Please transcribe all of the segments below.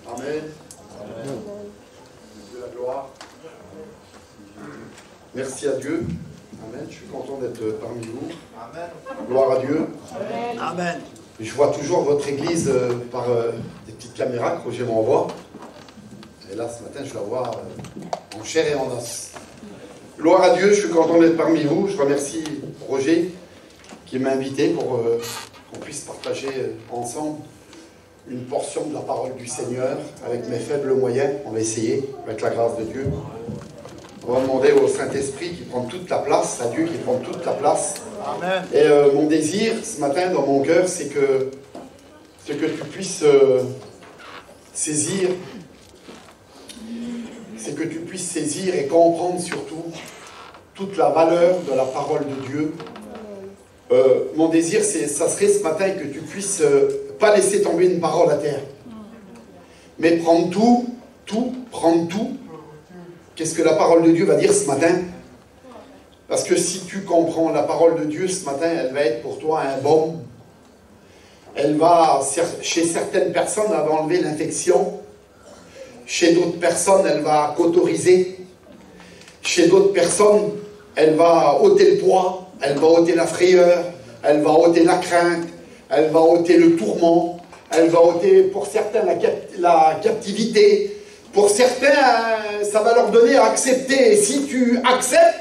Amen. Amen. De la gloire. Merci à Dieu. Amen. Je suis content d'être parmi vous. Amen. Gloire à Dieu. Amen. Amen. Je vois toujours votre église par des petites caméras que Roger m'envoie. Et là, ce matin, je la vois en chair et en os. Gloire à Dieu, je suis content d'être parmi vous. Je remercie Roger qui m'a invité pour qu'on puisse partager ensemble une portion de la parole du Seigneur avec mes faibles moyens. On va essayer, avec la grâce de Dieu. On va demander au Saint-Esprit qui prend toute la place, à Dieu qui prend toute la place. Amen. Et mon désir ce matin dans mon cœur, c'est que tu puisses saisir, et comprendre surtout toute la valeur de la parole de Dieu. Mon désir, ça serait ce matin que tu puisses pas laisser tomber une parole à terre, mais prendre prendre tout. Qu'est-ce que la parole de Dieu va dire ce matin? Parce que si tu comprends la parole de Dieu ce matin, elle va être pour toi un baume. Elle va, chez certaines personnes, elle va enlever l'infection. Chez d'autres personnes, elle va cauteriser. Chez d'autres personnes, elle va ôter le poids, elle va ôter la frayeur, elle va ôter la crainte, elle va ôter le tourment, elle va ôter pour certains la captivité. Pour certains, ça va leur donner à accepter. Et si tu acceptes,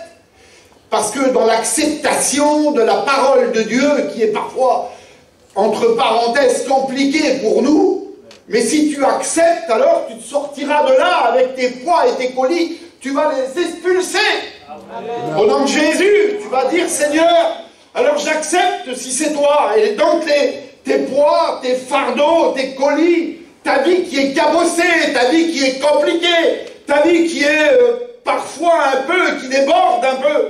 parce que dans l'acceptation de la parole de Dieu, qui est parfois, entre parenthèses, compliquée pour nous, mais si tu acceptes, alors tu te sortiras de là avec tes poids et tes colis, tu vas les expulser. Amen. Au nom de Jésus, tu vas dire, Seigneur, alors j'accepte si c'est toi. Et donc tes poids, tes fardeaux, tes colis, ta vie qui est cabossée, ta vie qui est compliquée, ta vie qui est parfois un peu, qui déborde un peu,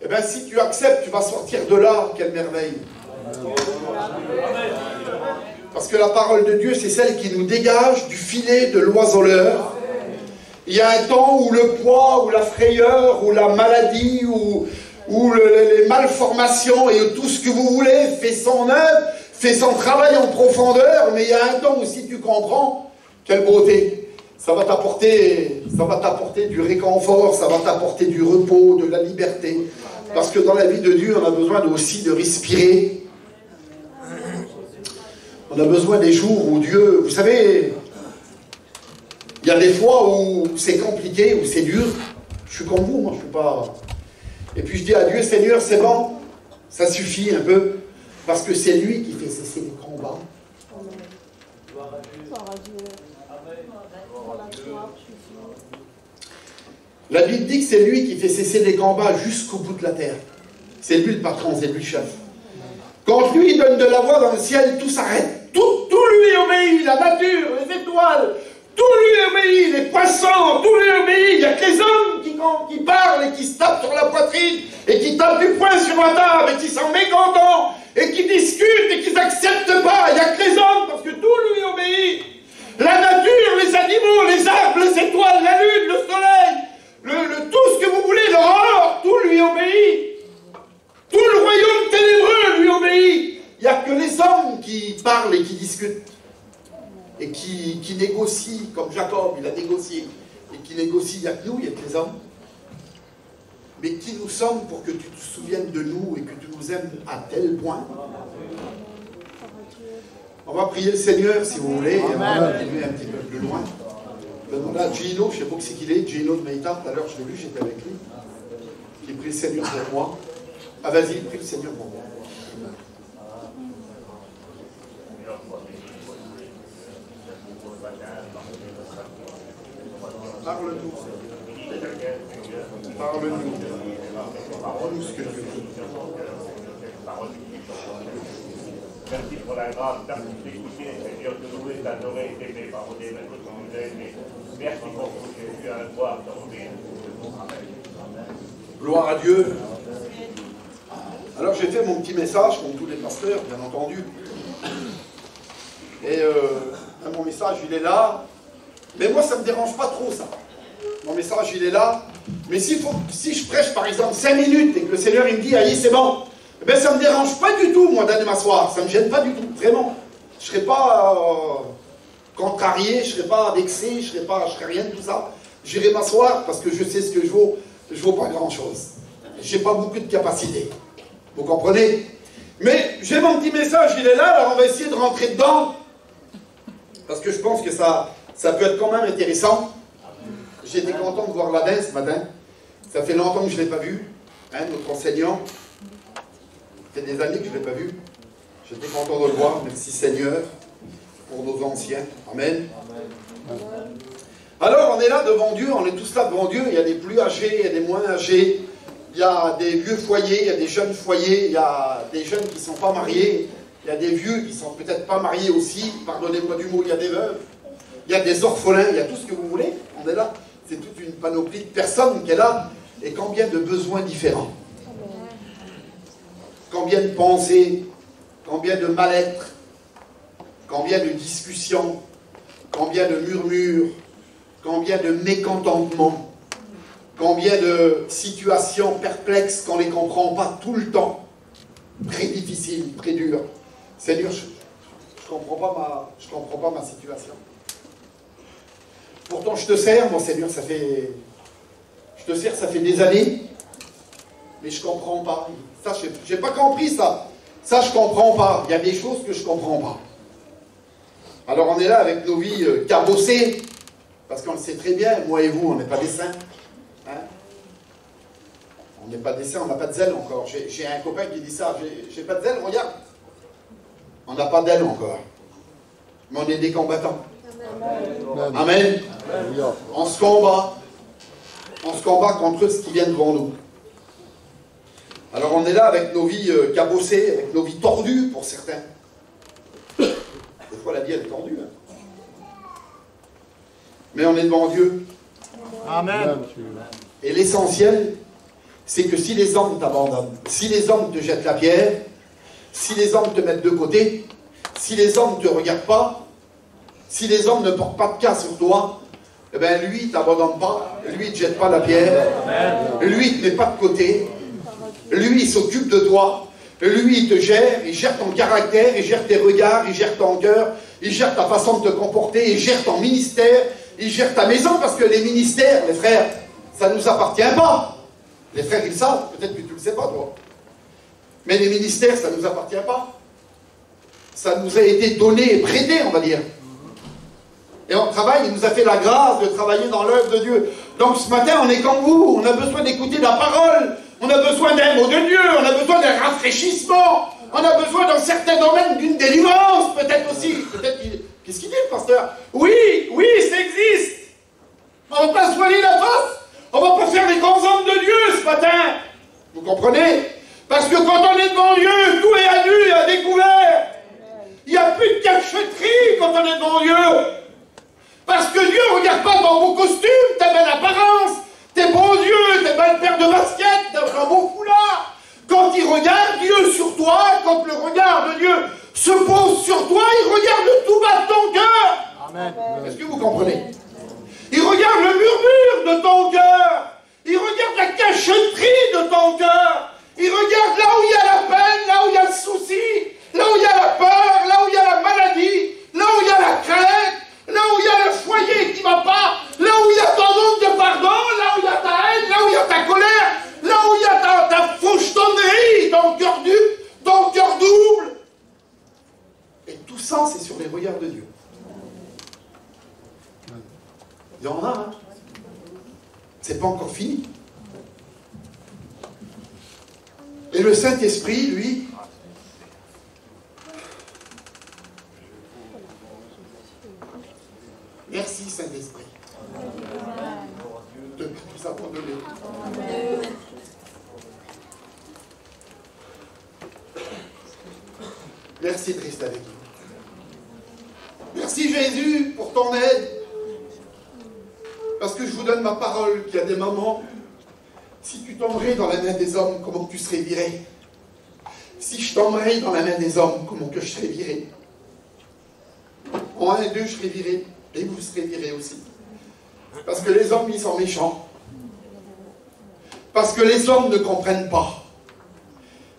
eh bien, si tu acceptes, tu vas sortir de là. Quelle merveille. Parce que la parole de Dieu, c'est celle qui nous dégage du filet de l'oiseleur. Il y a un temps où le poids, ou la frayeur, ou la maladie, ou les malformations, et tout ce que vous voulez, fait son œuvre, fait son travail en profondeur, mais il y a un temps où si tu comprends, quelle beauté. Ça va t'apporter du réconfort, ça va t'apporter du repos, de la liberté. Parce que dans la vie de Dieu, on a besoin aussi de respirer. On a besoin des jours où Dieu... Vous savez, il y a des fois où c'est compliqué, où c'est dur. Je suis comme vous, moi, je ne suis pas... Et puis je dis à Dieu, Seigneur, c'est bon, ça suffit un peu. Parce que c'est lui qui fait cesser les combats. La Bible dit que c'est lui qui fait cesser les combats jusqu'au bout de la terre. C'est lui le patron, c'est lui le chef. Quand lui donne de la voix dans le ciel, tout s'arrête. Tout lui obéit, la nature, les étoiles, tout lui obéit, les poissons, tout lui obéit. Il n'y a que les hommes qui parlent et qui se tapent sur la poitrine et qui tapent du poing sur la table et qui sont mécontents et qui discutent et qui n'acceptent pas. Il n'y a que les hommes parce que tout lui obéit. La nature, les animaux, les arbres, les étoiles, la lune, le soleil, tout ce que vous voulez, l'aurore, tout lui obéit. Tout le royaume ténébreux lui obéit. Il n'y a que les hommes qui parlent et qui discutent. Et qui négocient, comme Jacob, il a négocié. Et qui négocient, il n'y a que nous, il n'y a que les hommes. Mais qui nous sommes pour que tu te souviennes de nous et que tu nous aimes à tel point. On va prier le Seigneur, si vous voulez, et on va continuer un petit peu plus loin. Je vais demander à Gino, je ne sais pas qui c'est qu'il est, Gino de Meïta, tout à l'heure je l'ai vu, j'étais avec lui, qui prie le Seigneur pour moi. Ah vas-y, prie le Seigneur pour moi. Parle-nous, parle-nous, parle-nous ce que tu veux. Merci pour la grâce d'écouter, Seigneur, de louer, d'adorer, d'aimer, pardonner, mettre ce que vous aimez. Merci pour ce que Jésus a le droit d'ordonner. Gloire à Dieu. Alors j'ai fait mon petit message, comme tous les pasteurs, bien entendu. Et mon message, il est là. Mais moi, ça ne me dérange pas trop, ça. Mon message, il est là. Mais si je prêche, par exemple, 5 minutes et que le Seigneur, il me dit, allez, c'est bon. Eh bien, ça ne me dérange pas du tout, moi, d'aller m'asseoir. Ça ne me gêne pas du tout, vraiment. Je ne serai pas... quand contrarié, je ne serai pas vexé, je ne serai rien de tout ça. J'irai m'asseoir parce que je sais ce que je vaux pas grand-chose. Je n'ai pas beaucoup de capacité. Vous comprenez? Mais j'ai mon petit message, il est là, alors on va essayer de rentrer dedans. Parce que je pense que ça peut être quand même intéressant. J'étais content de voir Ladin ce matin. Ça fait longtemps que je ne l'ai pas vu. Hein, notre enseignant. Ça fait des années que je ne l'ai pas vu. J'étais content de le voir. Merci Seigneur pour nos anciens. Amen. Amen. Alors on est là devant Dieu, on est tous là devant Dieu. Il y a des plus âgés, il y a des moins âgés. Il y a des vieux foyers, il y a des jeunes foyers. Il y a des jeunes qui ne sont pas mariés. Il y a des vieux qui ne sont peut-être pas mariés aussi. Pardonnez-moi du mot, il y a des veuves. Il y a des orphelins, il y a tout ce que vous voulez. On est là. C'est toute une panoplie de personnes qui est là. Et combien de besoins différents. Combien de pensées, combien de mal-être, combien de discussions, combien de murmures, combien de mécontentements, combien de situations perplexes qu'on ne les comprend pas tout le temps. Très difficile, très dur. Seigneur, je ne comprends pas ma situation. Pourtant, je te sers, mon Seigneur, ça fait des années, mais je ne comprends pas. Ça, je n'ai pas compris ça. Ça, je ne comprends pas. Il y a des choses que je ne comprends pas. Alors, on est là avec nos vies cabossées, parce qu'on le sait très bien, moi et vous, on n'est pas des saints. Hein? On n'est pas des saints, on n'a pas de zèle encore. J'ai un copain qui dit ça, j'ai pas de zèle, regarde. On n'a pas d'aile encore. Mais on est des combattants. Amen. Amen. Amen. On se combat. On se combat contre ce qui vient devant nous. Alors on est là avec nos vies cabossées, avec nos vies tordues pour certains. Des fois la vie elle est tordue. Hein. Mais on est devant Dieu. Amen. Et l'essentiel, c'est que si les hommes t'abandonnent, si les hommes te jettent la pierre, si les hommes te mettent de côté, si les hommes ne te regardent pas, si les hommes ne portent pas de cas sur toi, eh bien lui, il ne t'abandonne pas, lui, il ne te jette pas la pierre, lui, il ne te met pas de côté, lui, il s'occupe de toi, lui, il te gère, il gère ton caractère, il gère tes regards, il gère ton cœur, il gère ta façon de te comporter, il gère ton ministère, il gère ta maison, parce que les ministères, les frères, ça ne nous appartient pas. Les frères, ils savent, peut-être que tu ne le sais pas, toi. Mais les ministères, ça ne nous appartient pas. Ça nous a été donné et prêté, on va dire. Et on travaille, il nous a fait la grâce de travailler dans l'œuvre de Dieu. Donc ce matin, on est comme vous, on a besoin d'écouter la parole, on a besoin d'un mot de Dieu, on a besoin d'un rafraîchissement, on a besoin dans certains domaines d'une délivrance, peut-être aussi. Qu'est-ce qu'il dit le pasteur? Oui, ça existe. On ne va pas se voiler la face, on ne va pas faire les grands hommes de Dieu ce matin. Vous comprenez? Parce que quand on est devant Dieu, tout est à nu et à découvert. Il n'y a plus de cacheterie quand on est devant Dieu. Parce que Dieu ne regarde pas dans vos costumes, ta belle apparence, tes beaux yeux, tes belles paires de baskets, un beau foulard. Quand il regarde Dieu sur toi, quand le regard de Dieu se pose sur toi, il regarde le tout bas de ton cœur. Amen. Est-ce que vous comprenez? Il regarde le murmure de ton cœur. Il regarde la cacheterie de ton cœur. Il regarde là où il y a la peine, là où il y a le souci, là où il y a la peur, là où il y a la maladie, là où il y a la crainte, là où il y a le foyer qui ne va pas, là où il y a ton manque de pardon, là où il y a ta haine, là où il y a ta colère, là où il y a ta fauchetonnerie, ton cœur double. Et tout ça, c'est sur les regards de Dieu. Il y en a, hein. C'est pas encore fini. Et le Saint-Esprit, lui, merci Saint-Esprit de nous abandonner. Merci de rester avec nous. Merci Jésus pour ton aide. Parce que je vous donne ma parole qu'il y a des moments, si tu tomberais dans la main des hommes, comment tu serais viré? Si je tomberais dans la main des hommes, comment que je serais viré? En un et deux, je serais viré. Et vous serez virés aussi. Parce que les hommes, ils sont méchants. Parce que les hommes ne comprennent pas.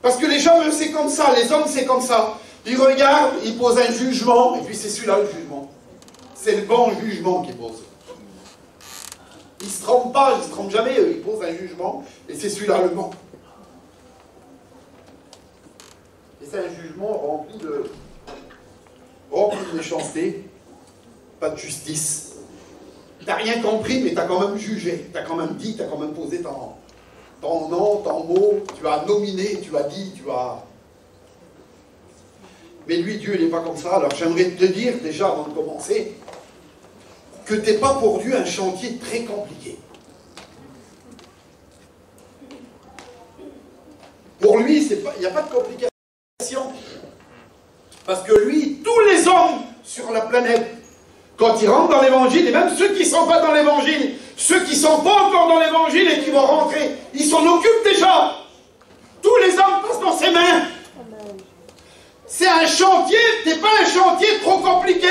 Parce que les gens, c'est comme ça. Les hommes, c'est comme ça. Ils regardent, ils posent un jugement, et puis c'est celui-là le jugement. c'est le bon jugement qu'il pose. Il ne se trompe pas, il ne se trompe jamais, il pose un jugement, et c'est celui-là le bon. Et c'est un jugement rempli de méchanceté, pas de justice. Tu n'as rien compris, mais tu as quand même jugé, tu as quand même dit, tu as quand même posé ton nom, ton mot, tu as nominé, tu as dit, tu as... Mais lui, Dieu, il n'est pas comme ça. Alors j'aimerais te dire, déjà, avant de commencer, que tu n'es pas pour Dieu un chantier très compliqué. Pour lui, il n'y a pas de complication. Parce que lui, tous les hommes sur la planète, quand ils rentrent dans l'évangile, et même ceux qui ne sont pas dans l'évangile, ceux qui ne sont pas encore dans l'évangile et qui vont rentrer, ils s'en occupent déjà. Tous les hommes passent dans ses mains. C'est un chantier, ce n'est pas un chantier trop compliqué.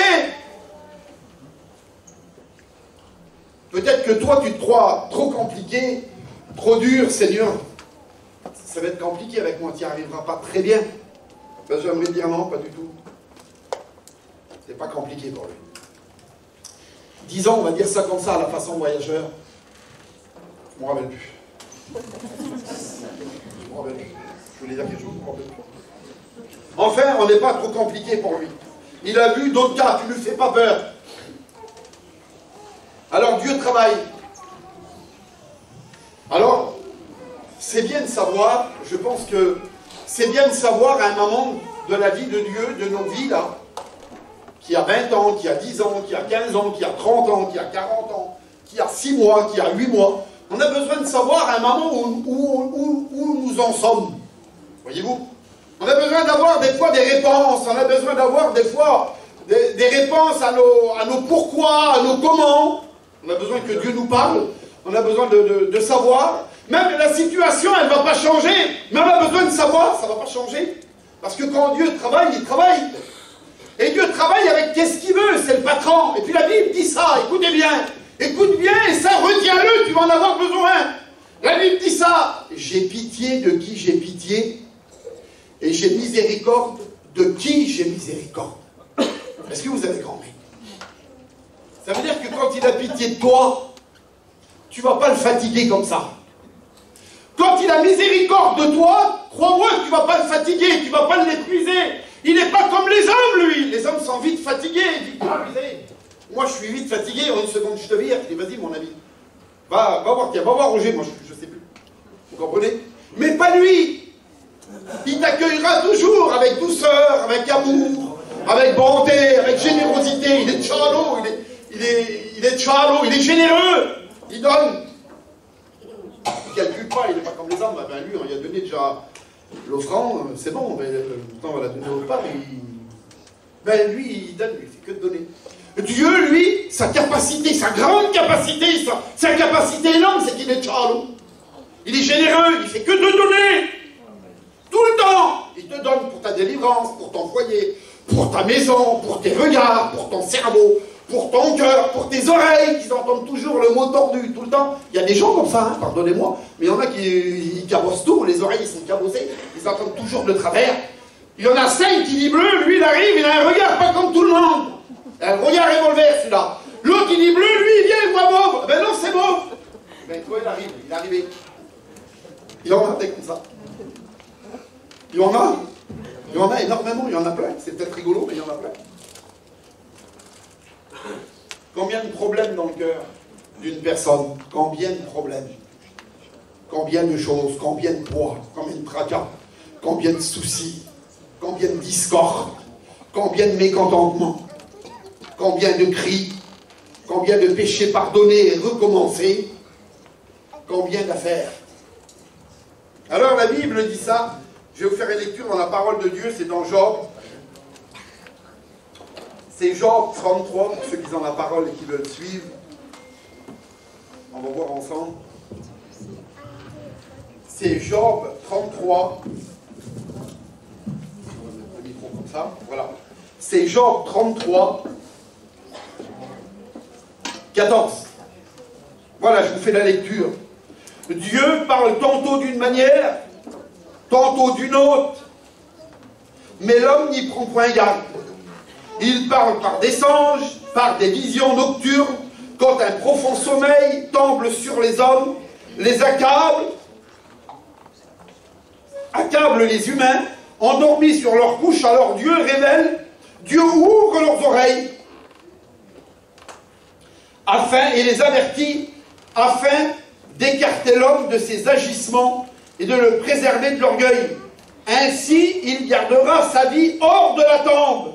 Peut-être que toi, tu te crois trop compliqué, trop dur, Seigneur. Ça va être compliqué avec moi, tu n'y arriveras pas très bien. Ben, j'aimerais dire non, pas du tout. C'est pas compliqué pour lui. 10 ans, on va dire ça comme ça, à la façon voyageur. Je ne me rappelle plus. Je me rappelle plus. Je voulais dire quelque chose, je ne me rappelle plus. Enfin, on n'est pas trop compliqué pour lui. Il a vu d'autres cas, tu ne lui fais pas peur. Alors Dieu travaille. Alors, c'est bien de savoir, je pense que c'est bien de savoir à un moment de la vie de Dieu, de nos vies là, qui a 20 ans, qui a 10 ans, qui a 15 ans, qui a 30 ans, qui a 40 ans, qui a 6 mois, qui a 8 mois. On a besoin de savoir à un moment où nous en sommes. Voyez-vous? On a besoin d'avoir des fois des réponses, on a besoin d'avoir des fois des réponses à nos pourquoi, à nos comment. On a besoin que Dieu nous parle, on a besoin de savoir. Même la situation, elle ne va pas changer, mais on a besoin de savoir, ça ne va pas changer. Parce que quand Dieu travaille, il travaille. Et Dieu travaille avec qu'est-ce qu'il veut, c'est le patron. Et puis la Bible dit ça, écoutez bien. Écoute bien et ça, retiens-le, tu vas en avoir besoin. La Bible dit ça. J'ai pitié de qui j'ai pitié. Et j'ai miséricorde de qui j'ai miséricorde. Est-ce que vous avez compris? Ça veut dire que quand il a pitié de toi, tu ne vas pas le fatiguer comme ça. Quand il a miséricorde de toi, crois-moi que tu ne vas pas le fatiguer, tu ne vas pas l'épuiser. Il n'est pas comme les hommes, lui. Les hommes sont vite fatigués, vite épuisés. Moi, je suis vite fatigué, en une seconde, je te vire. Je dis, vas-y, mon ami. Va voir, tiens, va voir Roger, moi, je ne sais plus. Vous comprenez? Mais pas lui. Il t'accueillera toujours avec douceur, avec amour, avec bonté, avec générosité. Il est tchalo, il est tchalo, il est généreux. Il donne. Il ne calcule pas, il n'est pas comme les hommes. Ben lui, on lui a donné déjà l'offrande, c'est bon, mais on va la donner au part. Ben lui, il donne, il fait que de donner. Dieu, lui, sa capacité, sa grande capacité, sa capacité énorme, c'est qu'il est tchalo. Il est généreux, il fait que de donner. Tout le temps, il te donne pour ta délivrance, pour ton foyer, pour ta maison, pour tes regards, pour ton cerveau, pour ton cœur, pour tes oreilles, qui entendent toujours le mot tordu tout le temps. Il y a des gens comme ça, hein, pardonnez-moi, mais il y en a qui cabossent tout, les oreilles ils sont cabossées, ils entendent toujours de travers. Il y en a 5 qui dit bleu, lui il arrive, il a un regard pas comme tout le monde. Un regard revolver celui-là. L'autre il dit bleu, lui il vient, il voit mauve. Ben non, c'est mauve. Ben toi il arrive, il est arrivé. Il y en a des comme ça. Il y en a énormément, il y en a plein. C'est peut-être rigolo, mais il y en a plein. Combien de problèmes dans le cœur d'une personne? Combien de problèmes? Combien de choses? Combien de poids? Combien de tracas? Combien de soucis? Combien de discordes? Combien de mécontentements? Combien de cris? Combien de péchés pardonnés et recommencés? Combien d'affaires? Alors la Bible dit ça. Je vais vous faire une lecture dans la parole de Dieu, c'est dans Job. C'est Job 33, pour ceux qui ont la parole et qui veulent suivre. On va voir ensemble. C'est Job 33. Le micro comme ça, voilà. C'est Job 33, 14. Voilà, je vous fais la lecture. Dieu parle tantôt d'une manière, tantôt d'une autre, mais l'homme n'y prend point garde. Il parle par des songes, par des visions nocturnes, quand un profond sommeil tombe sur les hommes, les accable les humains, endormis sur leur couche, alors Dieu révèle, Dieu ouvre leurs oreilles, et les avertit, afin d'écarter l'homme de ses agissements et de le préserver de l'orgueil. Ainsi, il gardera sa vie hors de la tombe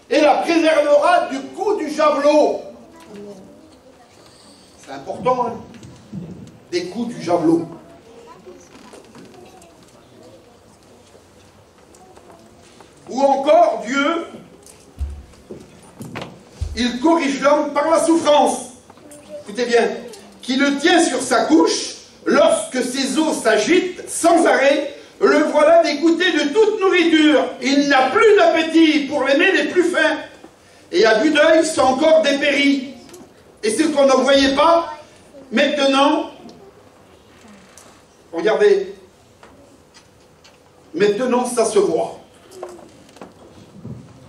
et la préservera du coup du javelot. C'est important, hein, des coups du javelot. Ou encore, Dieu, il corrige l'homme par la souffrance. Écoutez bien, qui le tient sur sa couche, lorsque ses os s'agitent sans arrêt, le voilà dégoûté de toute nourriture. Il n'a plus d'appétit pour les mets les plus fins. Et à vue d'œil, son corps dépérit. Et ce qu'on ne voyait pas, maintenant, regardez, maintenant ça se voit.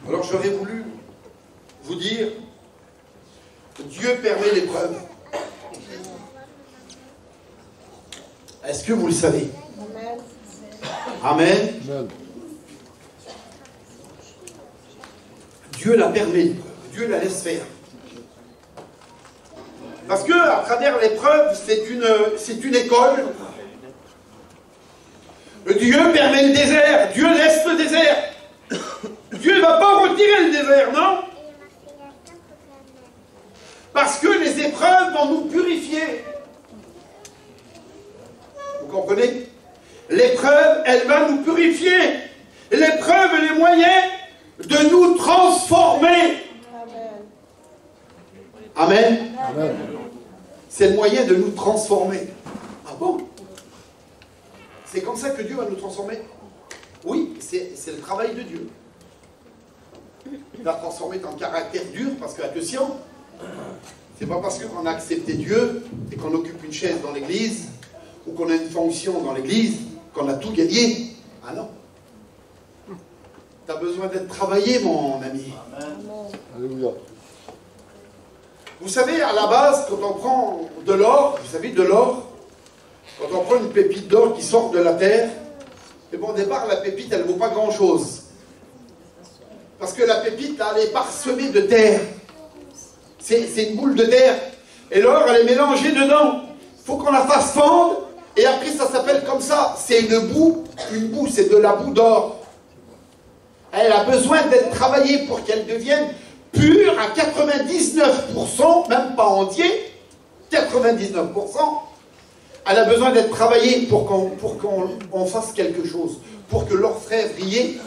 Alors j'aurais voulu vous dire, Dieu permet l'épreuve. Est-ce que vous le savez? Amen. Amen. Dieu la permet, Dieu la laisse faire. Parce que à travers l'épreuve, c'est une école. Dieu permet le désert, Dieu laisse le désert. Dieu ne va pas retirer le désert, non? Parce que les épreuves vont nous purifier. Vous comprenez? L'épreuve, elle va nous purifier. L'épreuve est le moyen de nous transformer. Amen. Amen. C'est le moyen de nous transformer. Ah bon? C'est comme ça que Dieu va nous transformer? Oui, c'est le travail de Dieu. Il va transformer ton caractère dur, parce que attention, c'est pas parce qu'on a accepté Dieu et qu'on occupe une chaise dans l'église ou qu'on a une fonction dans l'église qu'on a tout gagné. Ah non. Tu as besoin d'être travaillé, mon ami. Amen. Vous savez, à la base, quand on prend de l'or, vous savez, de l'or, quand on prend une pépite d'or qui sort de la terre, et bon, au départ, la pépite, elle ne vaut pas grand-chose. Parce que la pépite, là, elle est parsemée de terre. C'est une boule de terre. Et l'or, elle est mélangée dedans. Il faut qu'on la fasse fondre. Et après, ça s'appelle comme ça. C'est une boue, c'est de la boue d'or. Elle a besoin d'être travaillée pour qu'elle devienne pure à 99%, même pas entier, 99%. Elle a besoin d'être travaillée pour qu'on fasse quelque chose. Pour que l'orfèvre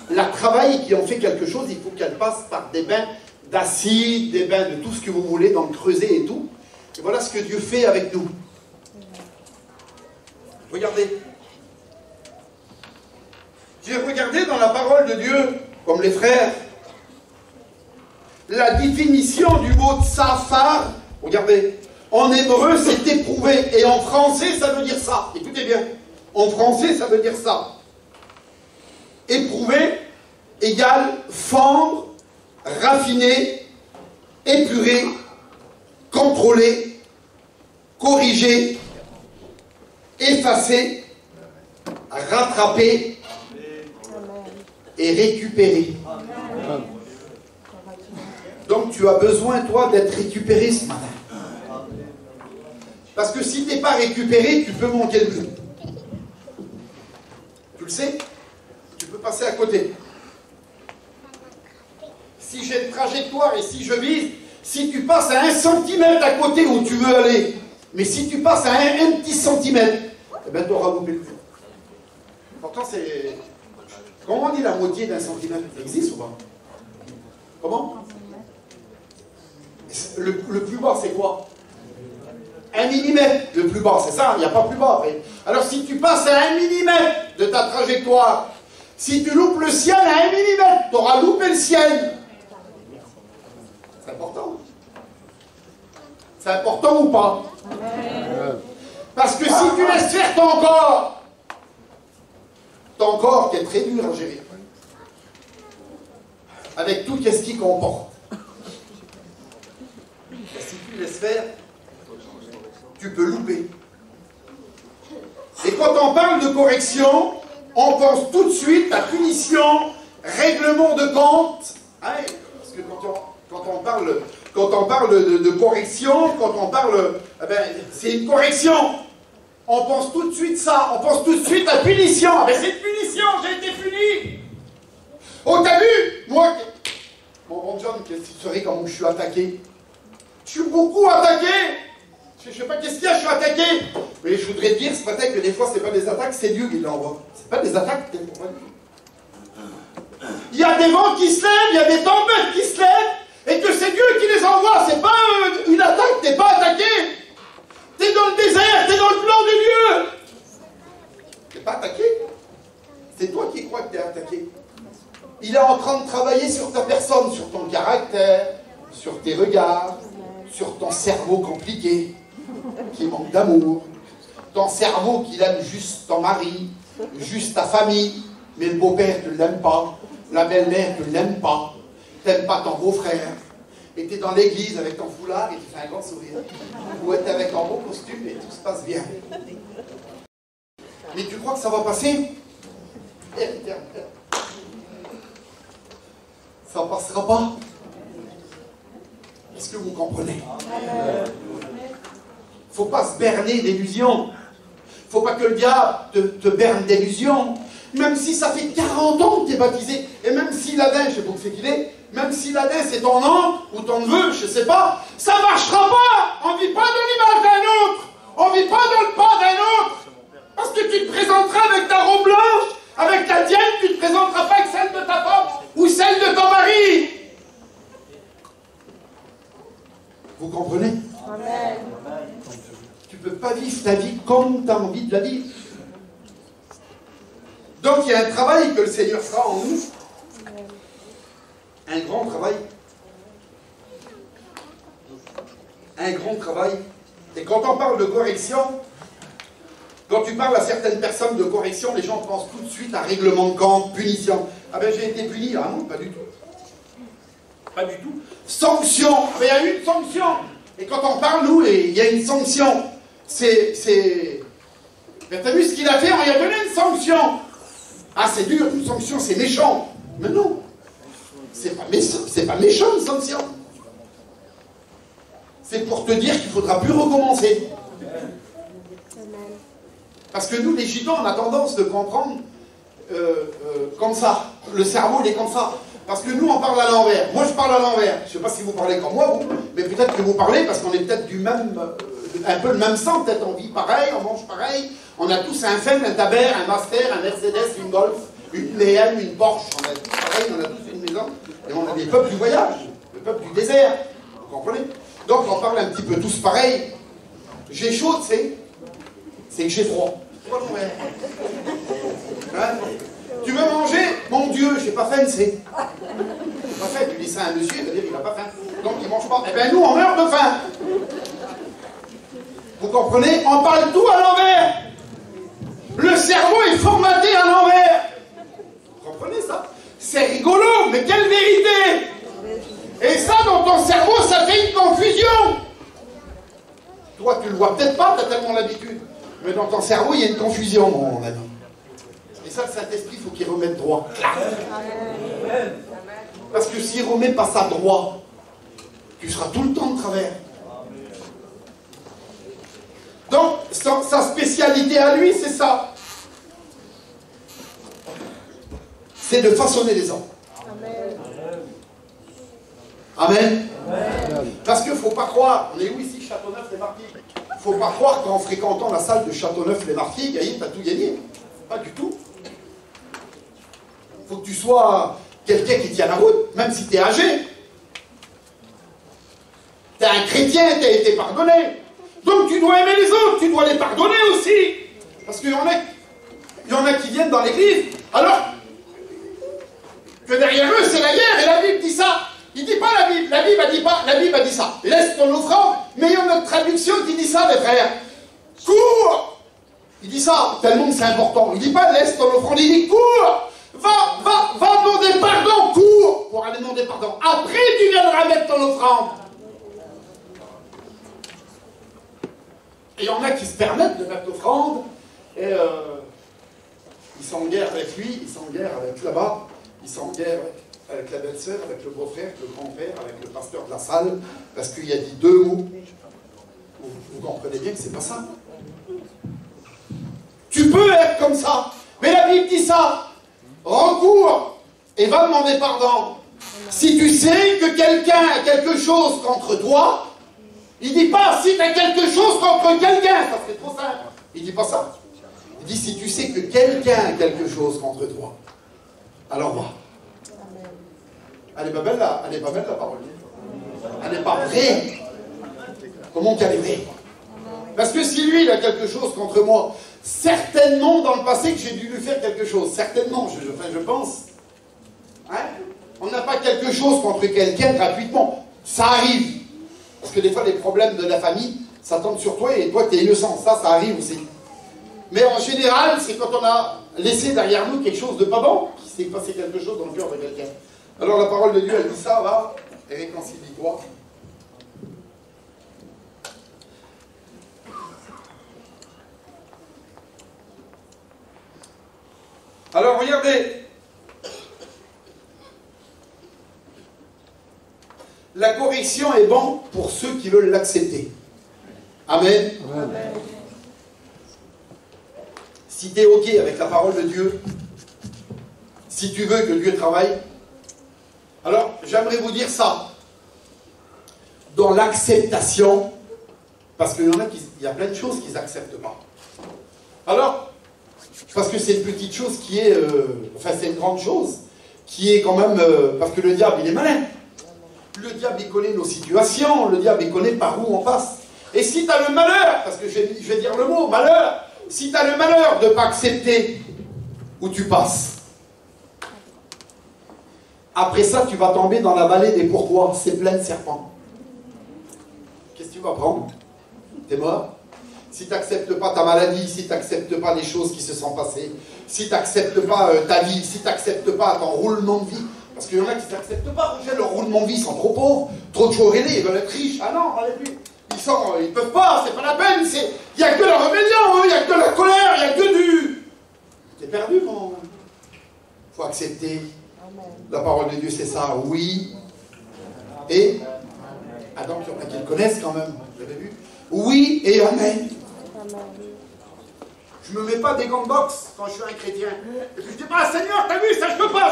la travaille, qui en fait quelque chose, il faut qu'elle passe par des bains d'acide, des bains de tout ce que vous voulez, dans le creuset et tout. Et voilà ce que Dieu fait avec nous. Regardez. J'ai regardé dans la parole de Dieu, comme les frères, la définition du mot tsafar. Regardez. En hébreu, c'est éprouvé. Et en français, ça veut dire ça. Écoutez bien. En français, ça veut dire ça. Éprouvé égale fendre, raffiner, épurer, contrôler, corriger, effacer, rattraper et récupérer. Donc tu as besoin, toi, d'être récupéré ce matin. Parce que si tu n'es pas récupéré, tu peux manquer le but. Tu le sais? Tu peux passer à côté. Si j'ai une trajectoire et si je vise, si tu passes à 1 centimètre à côté où tu veux aller, mais si tu passes à un petit centimètre, eh bien tu auras loupé le but. Pourtant c'est... Comment on dit la moitié d'un centimètre? Ça existe ou pas? Comment? Le plus bas c'est quoi? 1 millimètre, le plus bas, c'est ça, il n'y a pas plus bas après. Alors si tu passes à 1 millimètre de ta trajectoire, si tu loupes le ciel à 1 millimètre, tu auras loupé le ciel. C'est important. C'est important ou pas? Parce que si tu laisses faire ton corps qui est très dur à gérer, avec tout ce qu'il comporte. si tu laisses faire, tu peux louper. Et quand on parle de correction, on pense tout de suite à punition, règlement de compte. Hein, parce que quand on parle de correction, quand on parle, eh ben, c'est une correction. On pense tout de suite ça, on pense tout de suite à punition. Ah ben c'est une punition, j'ai été puni. Oh, t'as vu? Moi, mon bon John, qu'est-ce que tu saurais comment je suis attaqué? Je suis beaucoup attaqué. Je sais pas qu'est-ce qu'il y a, je suis attaqué. Mais je voudrais te dire ce matin que des fois, c'est pas des attaques, c'est Dieu qui l'envoie. C'est pas des attaques, t'es pour moi. Il y a des vents qui se lèvent, il y a des tempêtes qui se lèvent, et que c'est Dieu qui les envoie. C'est pas une attaque, t'es pas attaqué. T'es dans le désert, t'es dans le plan de Dieu. T'es pas attaqué. C'est toi qui crois que t'es attaqué. Il est en train de travailler sur ta personne, sur ton caractère, sur tes regards, sur ton cerveau compliqué, qui manque d'amour, ton cerveau qui aime juste ton mari, juste ta famille, mais le beau-père ne l'aime pas, la belle-mère ne l'aime pas, t'aimes pas ton beau-frère, et t'es dans l'église avec ton foulard et tu fais un grand sourire, ou t'es avec ton beau costume et tout se passe bien. Mais tu crois que ça va passer? Ça ne passera pas. Est-ce que vous comprenez? Il ne faut pas se berner d'illusions. Il ne faut pas que le diable te berne d'illusions. Même si ça fait 40 ans que tu es baptisé, et même si l'Adin, je ne sais pas qui c'est qu'il est, même si l'Adin c'est ton oncle ou ton neveu, je ne sais pas, ça ne marchera pas. On ne vit pas dans l'image d'un autre. On ne vit pas dans le pas d'un autre. Parce que tu te présenteras avec ta robe blanche, avec ta tienne, tu ne te présenteras pas avec celle de ta femme ou celle de ton mari. Vous comprenez? Amen. Tu ne peux pas vivre ta vie comme tu as envie de la vivre. Donc il y a un travail que le Seigneur fera en nous. Un grand travail. Un grand travail. Et quand on parle de correction, quand tu parles à certaines personnes de correction, les gens pensent tout de suite à règlement de compte, punition. Ah ben j'ai été puni. Ah non, pas du tout. Pas du tout. Sanction. Mais il y a eu une sanction. Et quand on parle, nous, il y a une sanction. Mais t'as vu ce qu'il a fait? On lui a donné une sanction. Ah, c'est dur, une sanction, c'est méchant. Mais non. C'est pas méchant, une sanction. C'est pour te dire qu'il ne faudra plus recommencer. Parce que nous, les gitans, on a tendance de comprendre comme ça. Le cerveau, il est comme ça. Parce que nous, on parle à l'envers. Moi, je parle à l'envers. Je ne sais pas si vous parlez comme moi, vous, mais peut-être que vous parlez parce qu'on est peut-être du même, un peu le même sang. Peut-être on vit pareil, on mange pareil. On a tous un Fendt, un Taber, un Master, un Mercedes, une Golf, une BM, une Porsche. On a tous pareil, on a tous une maison. Et on a des peuples du voyage, le peuple du désert. Vous comprenez? Donc, on parle un petit peu tous pareil. J'ai chaud, c'est que j'ai froid. Hein? Tu veux manger? Mon Dieu, j'ai pas faim, c'est. J'ai pas faim, tu dis ça à un monsieur, il va dire qu'il n'a pas faim. Donc il mange pas. Eh bien nous, on meurt de faim. Vous comprenez? On parle tout à l'envers. Le cerveau est formaté à l'envers. Vous comprenez ça? C'est rigolo, mais quelle vérité! Et ça, dans ton cerveau, ça fait une confusion. Toi, tu le vois peut-être pas, tu as tellement l'habitude. Mais dans ton cerveau, il y a une confusion, mon ami. Et ça, le Saint-Esprit, il faut qu'il remette droit. Parce que s'il ne remet pas ça droit, tu seras tout le temps de travers. Donc, sa spécialité à lui, c'est ça. C'est de façonner les hommes. Amen. Amen. Parce qu'il ne faut pas croire, on est où ici, Châteauneuf-les-Martyrs? Il ne faut pas croire qu'en fréquentant la salle de Châteauneuf-les-Martyrs, tu as tout gagné. Pas du tout. Il faut que tu sois quelqu'un qui tient la route, même si tu es âgé. Tu es un chrétien, tu as été pardonné. Donc tu dois aimer les autres, tu dois les pardonner aussi. Parce qu'il y en a qui viennent dans l'église, alors que derrière eux, c'est la guerre, et la Bible dit ça. Il ne dit pas la Bible, la Bible a dit ça. Laisse ton offrande, mais il y a une autre traduction qui dit ça, mes frères. Cours! Il dit ça, tellement que c'est important. Il ne dit pas laisse ton offrande, il dit cours! Va demander pardon, cours! Pour aller demander pardon. Après, tu viendras mettre ton offrande. Et il y en a qui se permettent de mettre l'offrande, et ils sont en guerre avec lui, ils sont en guerre avec là-bas, ils sont en guerre avec la belle-sœur, avec le beau-frère, le grand-père, avec le pasteur de la salle, parce qu'il a dit 2 mots. Vous comprenez bien que c'est pas ça. Tu peux être comme ça, mais la Bible dit ça. Recours et va demander pardon. Si tu sais que quelqu'un a quelque chose contre toi, il dit pas si tu as quelque chose contre quelqu'un, ça serait trop simple. Il dit pas ça. Il dit si tu sais que quelqu'un a quelque chose contre toi, alors va. Elle n'est pas belle là, elle n'est pas belle la parole. Elle n'est pas vraie. Comment qu'elle est vraie? Parce que si lui il a quelque chose contre moi, certainement dans le passé que j'ai dû lui faire quelque chose. Certainement, je pense. Hein? On n'a pas quelque chose contre quelqu'un gratuitement. Ça arrive. Parce que des fois, les problèmes de la famille, ça tombe sur toi et toi, tu es innocent. Ça arrive aussi. Mais en général, c'est quand on a laissé derrière nous quelque chose de pas bon, qu'il s'est passé quelque chose dans le cœur de quelqu'un. Alors la parole de Dieu, elle dit ça, va, et réconcilie-toi. Alors regardez, la correction est bonne pour ceux qui veulent l'accepter. Amen. Amen. Si tu es OK avec la parole de Dieu, si tu veux que Dieu travaille, alors j'aimerais vous dire ça. Dans l'acceptation, parce qu'il y a plein de choses qu'ils n'acceptent pas. Alors, parce que c'est une petite chose qui est, enfin c'est une grande chose, qui est quand même, parce que le diable il est malin. Le diable il connaît nos situations, le diable il connaît par où on passe. Et si tu as le malheur, parce que je vais dire le mot, malheur, si tu as le malheur de ne pas accepter où tu passes, après ça tu vas tomber dans la vallée des pourquoi, c'est plein de serpents. Qu'est-ce que tu vas prendre? T'es mort? Si tu n'acceptes pas ta maladie, si tu n'acceptes pas les choses qui se sont passées, si tu n'acceptes pas ta vie, si tu n'acceptes pas ton roulement de vie, parce qu'il y en a qui n'acceptent pas, Roger, leur roulement de vie, ils sont trop pauvres, trop de choses aidés, ils veulent être riches. Ah non, ils ne peuvent pas, c'est pas la peine, il n'y a que la rébellion, il n'y a que la colère, il n'y a que du... T'es perdu, mon... Il faut accepter. La parole de Dieu, c'est ça, oui. Et... Ah donc, il y en a qui le connaissent quand même, vous avez vu? Oui et amen. Je ne me mets pas des gants de boxe quand je suis un chrétien. Et puis je dis pas, Seigneur, t'as vu, ça je veux pas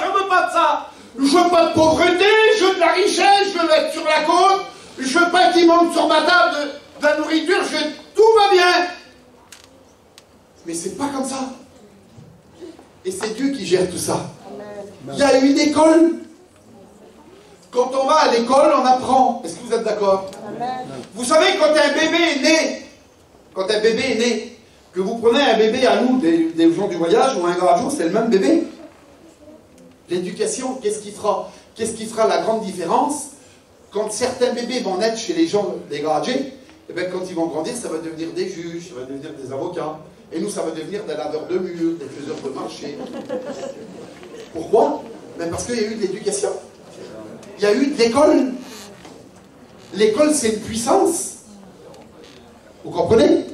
de ça. Je veux pas de pauvreté, je veux de la richesse, je veux être sur la côte, je veux pas qu'il manque sur ma table de la nourriture, tout va bien. Mais c'est pas comme ça. Et c'est Dieu qui gère tout ça. Il y a une école. Quand on va à l'école, on apprend. Est-ce que vous êtes d'accord? Vous savez, quand un bébé est né, que vous prenez un bébé à nous, des gens du voyage, ou un graduat, c'est le même bébé. L'éducation, qu'est-ce qui fera? Qu'est-ce qui fera la grande différence? Quand certains bébés vont naître chez les gens, les gradués, et bien quand ils vont grandir, ça va devenir des juges, ça va devenir des avocats. Et nous, ça va devenir des laveurs de murs, des faiseurs de marché. Pourquoi? Ben parce qu'il y a eu de l'éducation. Il y a eu de l'école. L'école, c'est une puissance. Vous comprenez?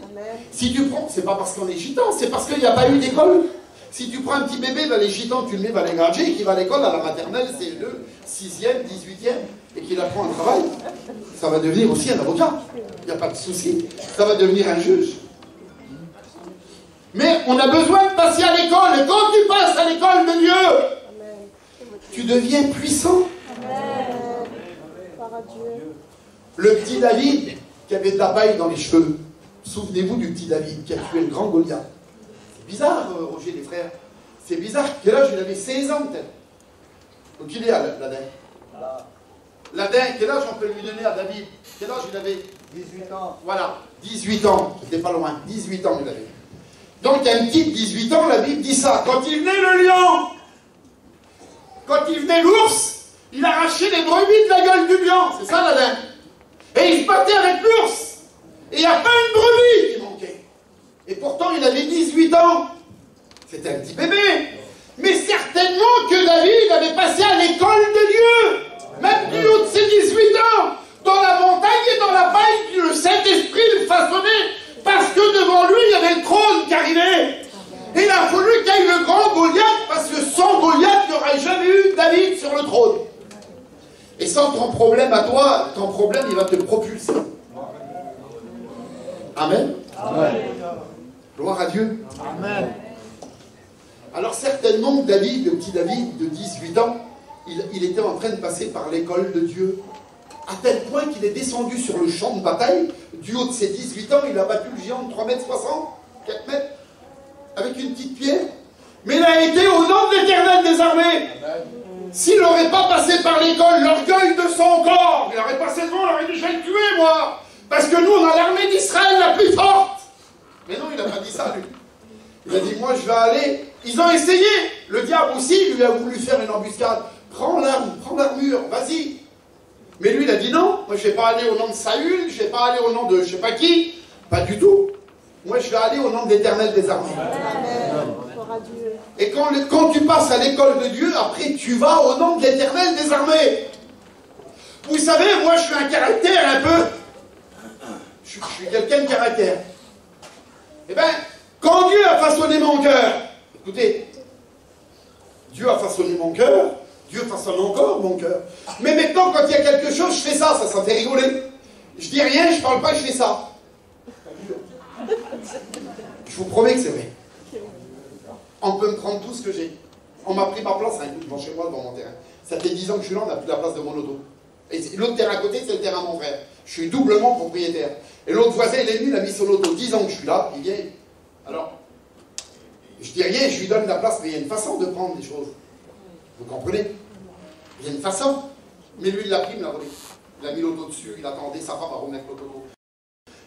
Si tu prends, c'est pas parce qu'on est gitan, c'est parce qu'il n'y a pas eu d'école. Si tu prends un petit bébé, ben les gitans, tu le mets dans les gradués, qui va à l'école, à la maternelle, CE2, 6e, 18e, et qu'il apprend un travail, ça va devenir aussi un avocat. Il n'y a pas de souci. Ça va devenir un juge. Mais on a besoin de passer à l'école. Et quand tu passes à l'école de Dieu, tu deviens puissant. Le petit David qui avait de la paille dans les cheveux. Souvenez-vous du petit David qui a tué le grand Goliath. C'est bizarre, Roger, les frères. C'est bizarre. Quel âge il avait? 16 ans peut-être. Donc il est à l'Adin. L'Adin, quel âge on peut lui donner à David? Quel âge il avait? 18 ans. Voilà, 18 ans. C'était pas loin. 18 ans il avait. Donc un petit de 18 ans, la Bible dit ça. Quand il venait le lion, quand il venait l'ours, il arrachait les brebis de la gueule du lion. C'est ça l'Adin. Et il se battait avec l'ours. Et il n'y a pas une brebis qui manquait. Et pourtant, il avait 18 ans. C'était un petit bébé. Mais certainement que David avait passé à l'école de Dieu. Même du haut de ses 18 ans. Dans la montagne et dans la paille, le Saint-Esprit le façonnait. Parce problème à toi, ton problème, il va te propulser. Amen. Amen. Gloire à Dieu. Amen. Alors certainement, David, le petit David de 18 ans, il était en train de passer par l'école de Dieu. À tel point qu'il est descendu sur le champ de bataille, du haut de ses 18 ans, il a battu le géant de 3,60 m, 4 mètres, avec une petite pierre. Mais il a été au nom de l'Éternel des armées. S'il n'aurait pas passé par l'école, l'orgueil de son corps, il aurait passé devant, il aurait dit, je vais le tuer, moi. Parce que nous, on a l'armée d'Israël la plus forte. Mais non, il n'a pas dit ça, lui. Il a dit, moi, je vais aller. Ils ont essayé. Le diable aussi, lui a voulu faire une embuscade. Prends l'arme, prends l'armure, vas-y. Mais lui, il a dit non. Moi, je ne vais pas aller au nom de Saül, je ne vais pas aller au nom de je ne sais pas qui. Pas du tout. Moi, je vais aller au nom de l'Éternel des armées. Amen. Et quand tu passes à l'école de Dieu, après, tu vas au nom de l'Éternel des armées. Vous savez, moi, je suis un caractère un peu. Je suis quelqu'un de caractère. Eh bien, quand Dieu a façonné mon cœur, écoutez, Dieu a façonné mon cœur, Dieu façonne encore mon cœur. Mais maintenant, quand il y a quelque chose, je fais ça fait rigoler. Je dis rien, je parle pas, je fais ça. Je vous promets que c'est vrai. On peut me prendre tout ce que j'ai. On m'a pris ma place un coup devant chez moi, devant mon terrain. Ça fait 10 ans que je suis là, on n'a plus la place de mon auto. Et l'autre terrain à côté, c'est le terrain de mon frère. Je suis doublement propriétaire. Et l'autre voisin, il est venu, il a mis son auto. 10 ans que je suis là, il vient. Alors, je dis rien, je lui donne la place, mais il y a une façon de prendre les choses. Vous comprenez? Il y a une façon. Mais lui, il l'a pris, il l'a volé. Il a mis l'auto dessus, il attendait sa femme à remettre l'auto.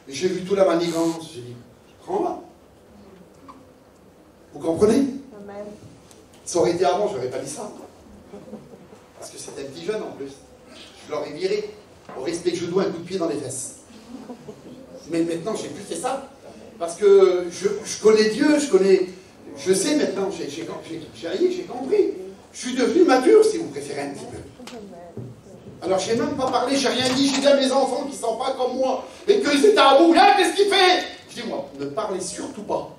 Et j'ai vu toute la manigance. J'ai dit, prends-la. Vous comprenez? Amen. Ça aurait été avant, je n'aurais pas dit ça. Parce que c'était un petit jeune en plus. Je l'aurais viré. Au respect que je dois, un coup de pied dans les fesses. Mais maintenant, je n'ai plus fait ça. Parce que je connais Dieu, je sais maintenant, j'ai compris. Je suis devenu mature, si vous préférez un petit peu. Alors, je n'ai même pas parlé, je n'ai rien dit. J'ai dit à mes enfants qui ne sont pas comme moi et qu'ils étaient à bout. Là, qu'est-ce qu'il fait? Je dis, moi, ne parlez surtout pas.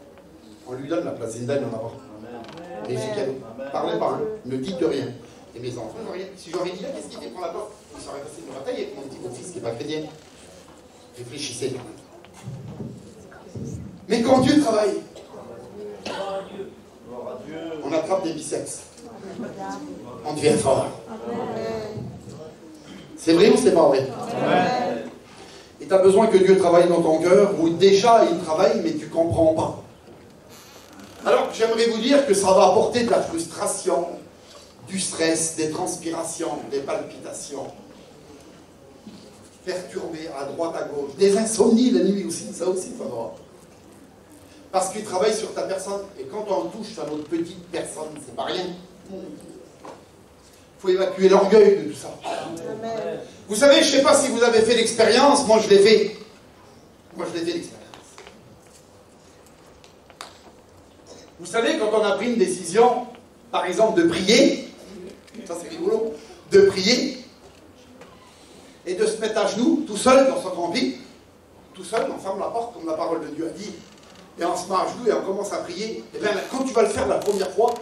On lui donne la place, il donne en avoir. Et j'ai cadeau. Parlez pas, hein. Ne dites rien. Et mes enfants, si j'aurais dit là, qu'est-ce qu'il fait pour la place? Ils seraient passés une bataille avec mon petit beau-fils qui n'est pas chrétien. Réfléchissez quand même. Mais quand Dieu travaille, on attrape des biceps. On devient fort. C'est vrai ou c'est pas vrai? Et tu as besoin que Dieu travaille dans ton cœur, ou déjà il travaille, mais tu ne comprends pas. Alors, j'aimerais vous dire que ça va apporter de la frustration, du stress, des transpirations, des palpitations, perturbé à droite, à gauche, des insomnies la nuit aussi, ça aussi, ça va. Parce qu'il travaille sur ta personne, et quand on touche à notre petite personne, c'est pas rien. Il faut évacuer l'orgueil de tout ça. Amen. Vous savez, je ne sais pas si vous avez fait l'expérience, moi je l'ai fait. Moi je l'ai fait l'expérience. Vous savez, quand on a pris une décision, par exemple de prier, ça c'est rigolo, de prier, et de se mettre à genoux, tout seul dans son camping, tout seul, on ferme la porte comme la parole de Dieu a dit, et on se met à genoux et on commence à prier, et bien quand tu vas le faire la première fois,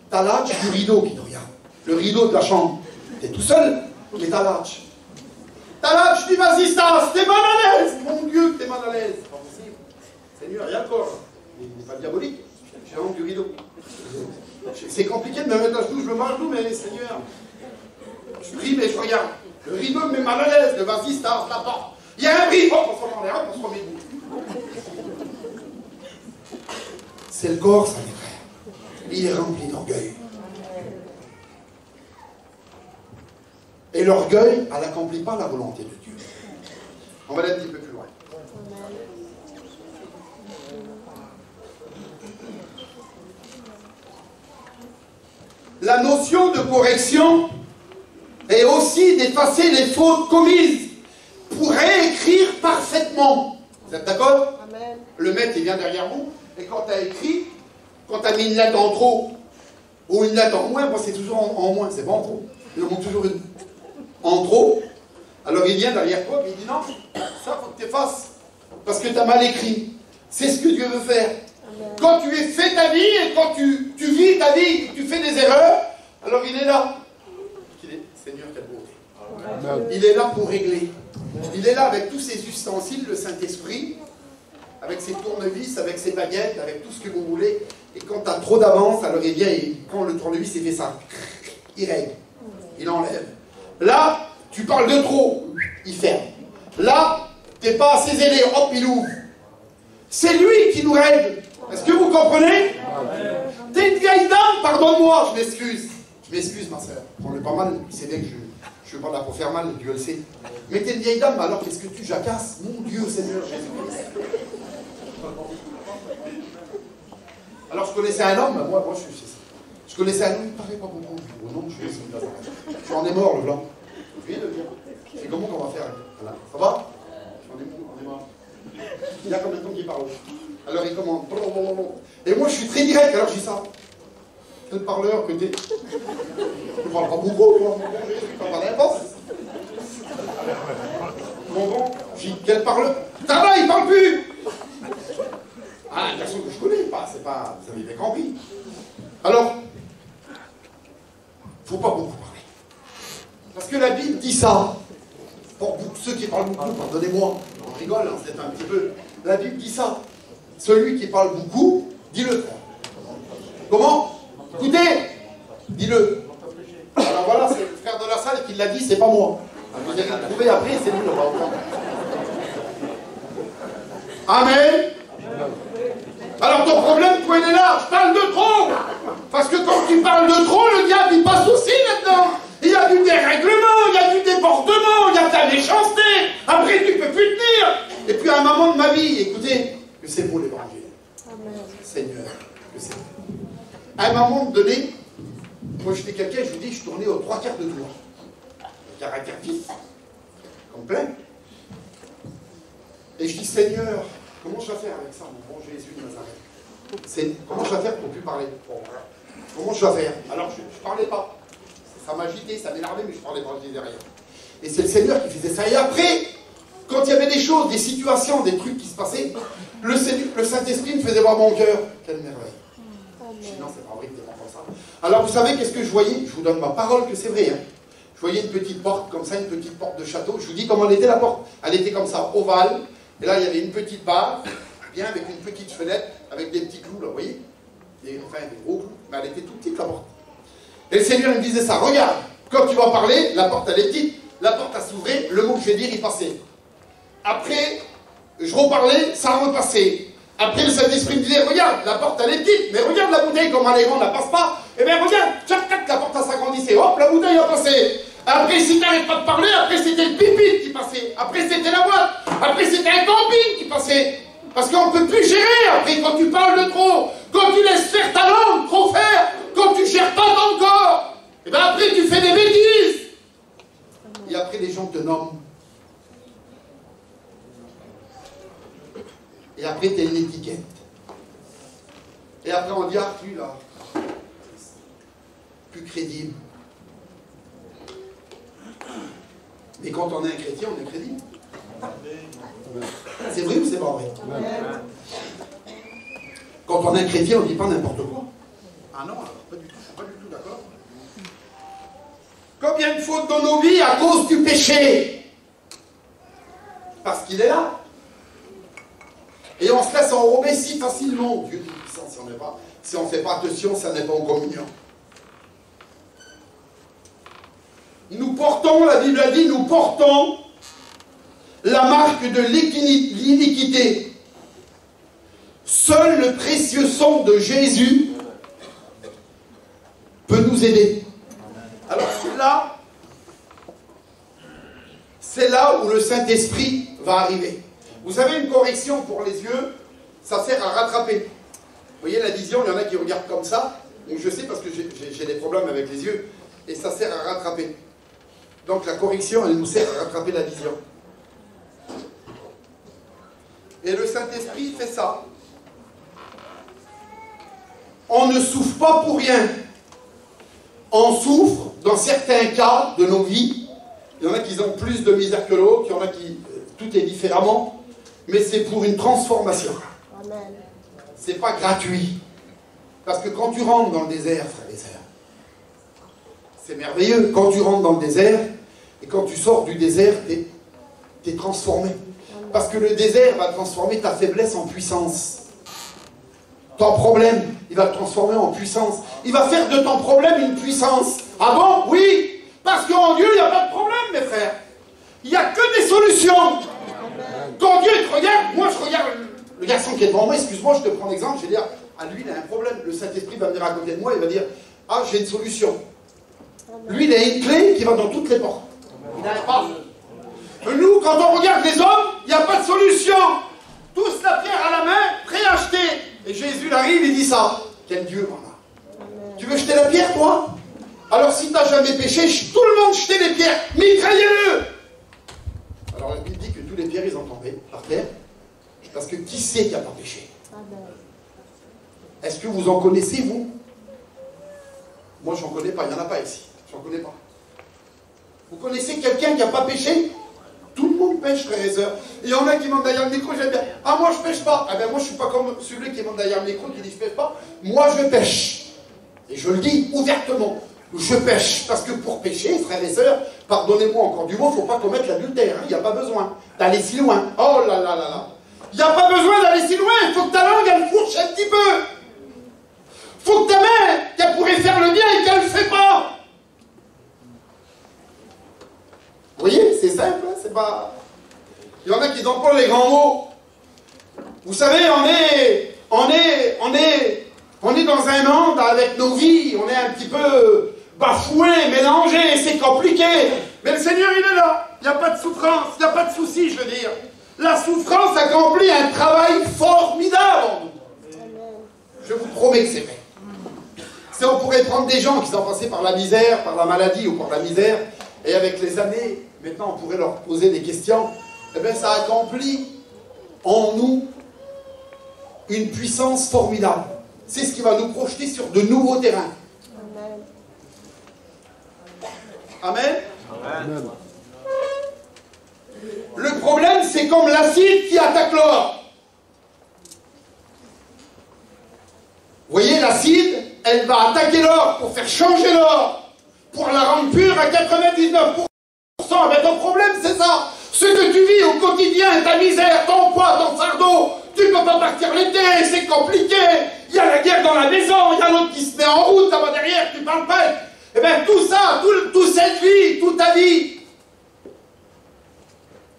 t'as l'âge du rideau qui te regarde, le rideau de la chambre. T'es tout seul, mais t'as l'âge. T'as l'âge, je dis vas-y Stas, t'es mal à l'aise, mon Dieu que t'es mal à l'aise. C'est pas possible. Seigneur, rien encore. Il n'est pas diabolique, j'ai honte du rideau. C'est compliqué de me mettre à genoux, je me mets à genoux, mais Seigneur, je prie, mais je regarde. Le rideau me met mal à l'aise, le vas-y Stas, la porte. Il y a un bris, hop, on se remet en l'air, on se remet debout. C'est le corps, ça, mes frères. Il est rempli d'orgueil. Et l'orgueil, elle n'accomplit pas la volonté de Dieu. On va aller un petit peu plus loin. La notion de correction est aussi d'effacer les fautes commises pour réécrire parfaitement. Vous êtes d'accord? Amen. Le maître, il vient derrière vous, et quand tu as écrit, quand tu as mis une lettre en trop, ou une lettre en moins, moi c'est toujours en moins, c'est pas en trop. Il en manque toujours une. En trop, alors il vient derrière toi et il dit non, ça faut que tu effaces, parce que tu as mal écrit. C'est ce que Dieu veut faire. Amen. Quand tu es fait ta vie et quand tu vis ta vie, tu fais des erreurs, alors il est là. Il est, Seigneur, quelle beauté. Il est là pour régler. Il est là avec tous ses ustensiles, le Saint-Esprit, avec ses tournevis, avec ses baguettes, avec tout ce que vous voulez. Et quand tu as trop d'avance, alors il vient, et quand le tournevis il fait ça, il règle, il enlève. Là, tu parles de trop, il ferme. Là, tu n'es pas assez zélé, hop, il ouvre. C'est lui qui nous règle. Est-ce que vous comprenez? T'es une vieille dame, pardonne-moi, je m'excuse. Je m'excuse, ma soeur. Prends-le pas mal, c'est bien que je ne veux pas là pour faire mal, Dieu le sait. Mais t'es une vieille dame, alors qu'est-ce que tu jacasses? Mon Dieu, Seigneur Jésus-Christ. Alors je connaissais un homme, moi je connaissais un homme, il ne parlait pas beaucoup. Au nom de Jésus de Nazareth. J'en ai mort, le blanc. Je viens de le dire. C'est comment qu'on va faire? Voilà. Ça va? J'en ai mort. Il y a combien de temps qu'il parle? Alors il commande. Et moi je suis très direct, alors je dis ça. Quel parleur que t'es? Tu ne parles pas beaucoup, toi. Tu parles pas n'importe. Bon, j'ai dit, quel parleur? Ça va, il parle plus. Ah, un garçon que je connais, c'est pas. Vous avez bien compris. Alors, faut pas beaucoup parler. Parce que la Bible dit ça. Pour ceux qui parlent beaucoup, pardonnez-moi, on rigole, hein, c'est un petit peu. La Bible dit ça. Celui qui parle beaucoup, dis-le. Comment? Écoutez, dis-le. Alors voilà, c'est le frère de la salle qui l'a dit, c'est pas moi. Vous allez le trouver après, c'est lui, on va entendre. Amen. Alors ton problème, toi, il est là. Je parle de trop. Parce que quand tu parles de trop, le diable, il passe aussi maintenant. Il y a du dérèglement, il y a du débordement, il y a de la méchanceté. Après, tu peux plus tenir. Et puis à un moment de ma vie, écoutez, que c'est beau l'évangile. Seigneur, que c'est beau. À un moment donné, moi j'étais quelqu'un, je vous dis, je tournais aux 3 quarts de tour. Caractère vif, complet. Et je dis, Seigneur, comment je vais faire avec ça, mon bon Jésus de Nazareth? Comment je vais faire pour ne plus parler? Comment je vais faire? Alors je ne parlais pas. Ça m'agitait, ça m'énervait, mais je ne parlais pas, je disais rien. Et c'est le Seigneur qui faisait ça. Et après, quand il y avait des choses, des situations, des trucs qui se passaient, le Saint-Esprit me faisait voir mon cœur. Quelle merveille. Je dis, non, c'est pas vrai que t'es pas comme ça. Alors vous savez qu'est-ce que je voyais? Je vous donne ma parole que c'est vrai. Hein. Je voyais une petite porte comme ça, une petite porte de château. Je vous dis comment elle était la porte. Elle était comme ça, ovale. Et là, il y avait une petite barre, bien avec une petite fenêtre, avec des petits clous, là, vous voyez? Enfin, des gros clous. Mais elle était toute petite, la porte. Et le Seigneur me disait ça. Regarde, quand tu vas parler, la porte, elle est petite. La porte, elle s'ouvrait. Le mot que je vais dire, il passait. Après, je reparlais, ça repassait. Après, le Saint-Esprit me disait, regarde, la porte, elle est petite, mais regarde la bouteille, comment elle est grande, elle passe pas. Eh bien, regarde, chaque tac, la porte, elle s'agrandissait. Hop, la bouteille a passé. Après, si t'arrêtes pas de parler, après, c'était le pipi qui passait. Après, c'était la boîte. Après, c'était un camping qui passait. Parce qu'on ne peut plus gérer, après, quand tu parles de trop, quand tu laisses faire ta langue, trop faire, quand tu gères pas ton corps, eh bien, après, tu fais des bêtises. Et après, les gens te nomment. Et après, tu as une étiquette. Et après, on dit, ah, plus là. Plus crédible. Mais quand on est un chrétien, on est crédible. C'est vrai ou c'est pas vrai? Quand on est un chrétien, on ne dit pas n'importe quoi. Ah non, alors, pas du tout, je ne suis pas du tout d'accord. Combien de fautes dans nos vies à cause du péché? Parce qu'il est là. Et on se laisse enrober si facilement. Dieu dit puissant, si on ne fait pas attention, ça n'est pas en communion. Nous portons, la Bible a dit, nous portons la marque de l'iniquité. Seul le précieux sang de Jésus peut nous aider. Alors c'est là où le Saint-Esprit va arriver. Vous savez, une correction pour les yeux, ça sert à rattraper. Vous voyez la vision, il y en a qui regardent comme ça. Donc je sais parce que j'ai des problèmes avec les yeux. Et ça sert à rattraper. Donc la correction, elle nous sert à rattraper la vision. Et le Saint-Esprit fait ça. On ne souffre pas pour rien. On souffre dans certains cas de nos vies. Il y en a qui ont plus de misère que l'autre, il y en a qui... tout est différemment. Mais c'est pour une transformation. Amen. C'est pas gratuit. Parce que quand tu rentres dans le désert, frères et sœurs, c'est merveilleux. Quand tu rentres dans le désert, Et quand tu sors du désert, tu es transformé. Parce que le désert va transformer ta faiblesse en puissance. Ton problème, il va te transformer en puissance. Il va faire de ton problème une puissance. Ah bon? Oui. Parce qu'en Dieu, il n'y a pas de problème, mes frères. Il n'y a que des solutions. Quand Dieu te regarde, moi je regarde le garçon qui est devant moi, excuse-moi, je te prends l'exemple, je vais dire, ah lui il a un problème. Le Saint-Esprit va venir à côté de moi, il va dire, ah j'ai une solution. Lui il a une clé qui va dans toutes les portes. Il n'a pas. Nous, quand on regarde les hommes, il n'y a pas de solution. Tous la pierre à la main, prêt à acheter. Et Jésus arrive, il dit ça. Quel Dieu qu'on a. Tu veux jeter la pierre, toi? Alors si tu n'as jamais péché, tout le monde jetait les pierres. Mitraillez-le. Alors la Bible dit que tous les pierres, ils ont tombé par terre. Parce que qui sait qui n'a pas péché? Est-ce que vous en connaissez, vous? Moi, j'en connais pas. Il n'y en a pas ici. J'en connais pas. Vous connaissez quelqu'un qui n'a pas péché? Tout le monde pêche, frères et sœurs. Et il y en a qui montent derrière le micro, j'aime bien. Ah, moi, je pêche pas. Ah ben, moi, je suis pas comme celui qui monte derrière le micro qui dit je pêche pas. Moi, je pêche. Et je le dis ouvertement. Je pêche. Parce que pour pêcher, frères et sœurs, pardonnez-moi encore du mot, il ne faut pas commettre l'adultère. Il n'y a pas besoin d'aller si loin. Oh là là là là. Il n'y a pas besoin d'aller si loin. Il faut que ta langue, elle fourche un petit peu. Il faut que ta main, qu'elle pourrait faire le bien et qu'elle ne le fait pas. Vous voyez, c'est simple, hein, c'est pas... Il y en a qui emploient les grands mots. Vous savez, on est dans un monde avec nos vies, on est un petit peu bafoué, mélangé, c'est compliqué. Mais le Seigneur, il est là. Il n'y a pas de souffrance, il n'y a pas de souci, je veux dire. La souffrance accomplit un travail formidable en nous. Je vous promets que c'est vrai. Si on pourrait prendre des gens qui sont passés par la misère, par la maladie ou par la misère, et avec les années, maintenant on pourrait leur poser des questions, eh bien ça accomplit en nous une puissance formidable. C'est ce qui va nous projeter sur de nouveaux terrains. Amen. Amen. Le problème, c'est comme l'acide qui attaque l'or. Vous voyez, l'acide, elle va attaquer l'or pour faire changer l'or, pour la rendre pure à 99%. Mais ton problème, c'est ça. Ce que tu vis au quotidien, ta misère, ton poids, ton fardeau, tu ne peux pas partir l'été, c'est compliqué. Il y a la guerre dans la maison, il y a l'autre qui se met en route là-bas derrière, tu parles pas. Eh bien, tout ça, toute cette vie, toute ta vie,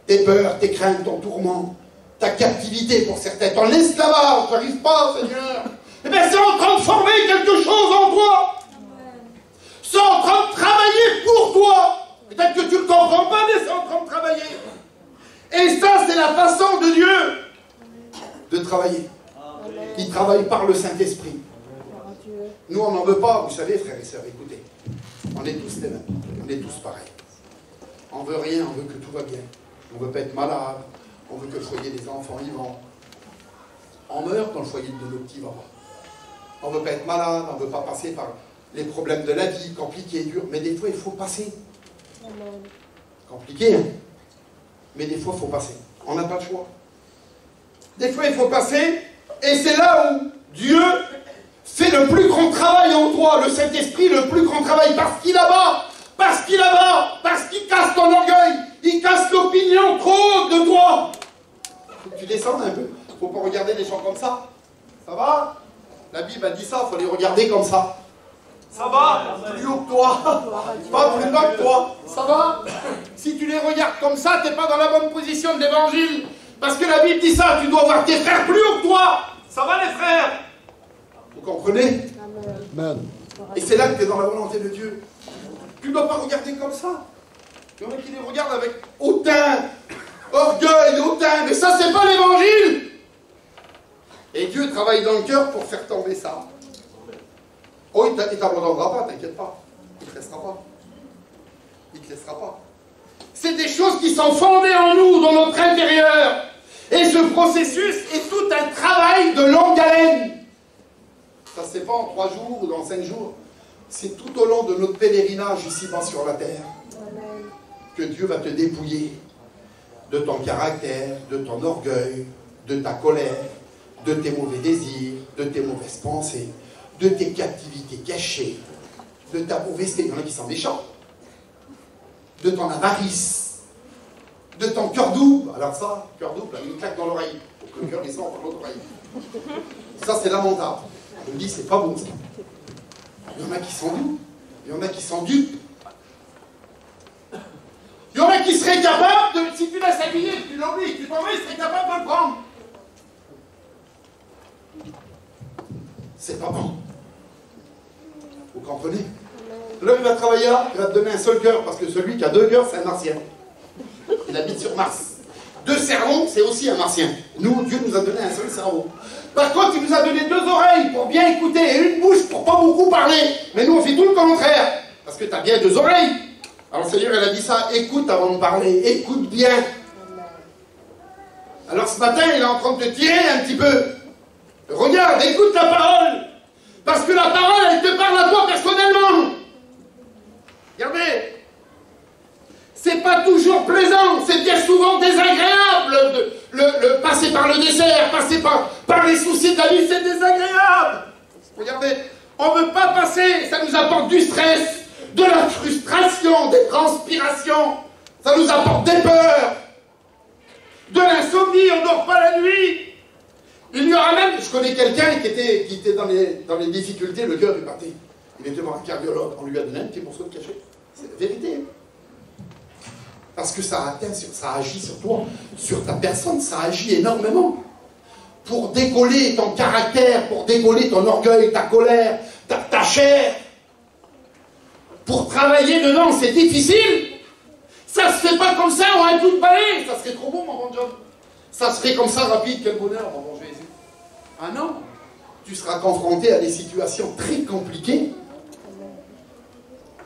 tes peurs, tes craintes, ton tourment, ta captivité pour certains, ton esclavage, tu n'arrives pas, Seigneur. Eh bien, c'est en train de former quelque chose en toi. C'est en train de travailler pour toi. Peut-être que tu ne le comprends pas, mais c'est en train de travailler. Et ça, c'est la façon de Dieu de travailler. Il travaille par le Saint-Esprit. Nous, on n'en veut pas, vous savez, frères et sœurs, écoutez. On est tous les mêmes. On est tous pareils. On ne veut rien, on veut que tout va bien. On ne veut pas être malade. On veut que le foyer des enfants y vont. On meurt quand le foyer de nos petits va pas. On ne veut pas être malade, on ne veut pas passer par les problèmes de la vie, compliqués, durs. Mais des fois, il faut passer. Compliqué, hein? Mais des fois, il faut passer. On n'a pas le choix. Des fois, il faut passer. Et c'est là où Dieu fait le plus grand travail en toi, le Saint-Esprit, le plus grand travail, parce qu'il abat, parce qu'il casse ton orgueil, il casse l'opinion trop haute de toi. Faut que tu descendes un peu. Faut pas regarder les gens comme ça. Ça va? La Bible a dit ça, il faut les regarder comme ça. Ça va? Plus haut que toi. Pas plus bas que toi. Ça va? Si tu les regardes comme ça, tu n'es pas dans la bonne position de l'évangile. Parce que la Bible dit ça, tu dois voir tes frères plus haut que toi. Ça va les frères? Vous comprenez? Amen. Et c'est là que tu es dans la volonté de Dieu. Tu ne dois pas regarder comme ça. Il y en a qui les regardent avec hautain, orgueil, hautain. Mais ça, c'est pas l'évangile. Et Dieu travaille dans le cœur pour faire tomber ça. Oh, il ne t'abandonnera pas, t'inquiète pas. Il ne te laissera pas. Il ne te laissera pas. C'est des choses qui sont fondées en nous, dans notre intérieur. Et ce processus est tout un travail de longue haleine. Ça ne se fait pas en 3 jours ou dans 5 jours. C'est tout au long de notre pèlerinage ici-bas sur la terre que Dieu va te dépouiller de ton caractère, de ton orgueil, de ta colère, de tes mauvais désirs, de tes mauvaises pensées, de tes captivités cachées, de ta pauvreté. Il y en a qui sont méchants. de ton avarice, de ton cœur double. Alors ça, cœur double, une claque dans l'oreille, pour que le cœur il sort par l'autre oreille. Ça, c'est lamentable. Je me dis, c'est pas bon ça. Il y en a qui sont doux, il y en a qui sont dupes. Il y en a qui seraient capables de, si tu laisses habiller, tu l'oublies, tu t'en vas, ils seraient capables de le prendre. C'est pas bon. Vous comprenez? L'homme va travailler là, il va te donner un seul cœur, parce que celui qui a deux cœurs, c'est un martien. Il habite sur Mars. Deux cerveaux, c'est aussi un martien. Nous, Dieu nous a donné un seul cerveau. Par contre, il nous a donné deux oreilles pour bien écouter et une bouche pour pas beaucoup parler. Mais nous, on fait tout le contraire. Parce que tu as bien deux oreilles. Alors, le Seigneur, il a dit ça, écoute avant de parler, écoute bien. Alors, ce matin, il est en train de te tirer un petit peu. Regarde, écoute la parole. Parce que la parole, elle te parle à toi personnellement. Regardez. C'est pas toujours plaisant, c'est bien souvent désagréable. Le passer par le dessert, passer par les soucis de la vie, c'est désagréable. Regardez, on ne veut pas passer, ça nous apporte du stress, de la frustration, des transpirations, ça nous apporte des peurs, de l'insomnie, on ne dort pas la nuit. Il y aura même, je connais quelqu'un qui était dans les difficultés, le cœur du parti. Il était voir un cardiologue, on lui a donné un petit morceau de cachet. C'est la vérité. Parce que ça agit sur toi, sur ta personne, ça agit énormément. Pour décoller ton caractère, pour décoller ton orgueil, ta colère, ta chair. Pour travailler dedans, c'est difficile. Ça se fait pas comme ça, on a un coup de balai. Ça serait trop bon, mon bon job. Ça serait comme ça rapide, quel bonheur, mon bon Jésus. Ah non, tu seras confronté à des situations très compliquées.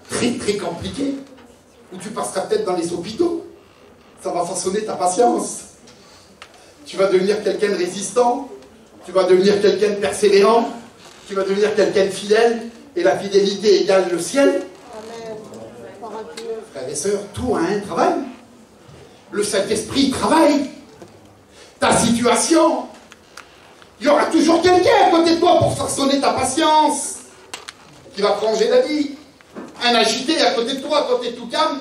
Très, très compliquées. Où tu passeras peut-être dans les hôpitaux. Ça va façonner ta patience. Tu vas devenir quelqu'un de résistant. Tu vas devenir quelqu'un de persévérant. Tu vas devenir quelqu'un de fidèle. Et la fidélité égale le ciel. Amen. Frères et sœurs, tout a un travail. Le Saint-Esprit travaille. Ta situation. Il y aura toujours quelqu'un à côté de toi pour façonner ta patience. Qui va prolonger la vie. Un agité à côté de toi, quand tu es tout calme,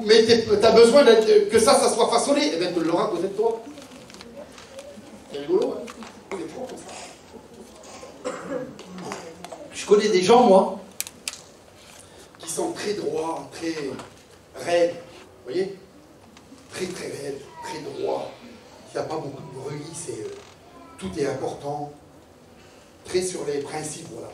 mais tu as besoin que ça soit façonné, et bien tu l'auras à côté de toi. C'est rigolo, hein? On est trop comme ça. Je connais des gens, moi, qui sont très droits, très raides, vous voyez? Très très raides, très droits. Il n'y a pas beaucoup de bruit, tout est important. Très sur les principes, voilà.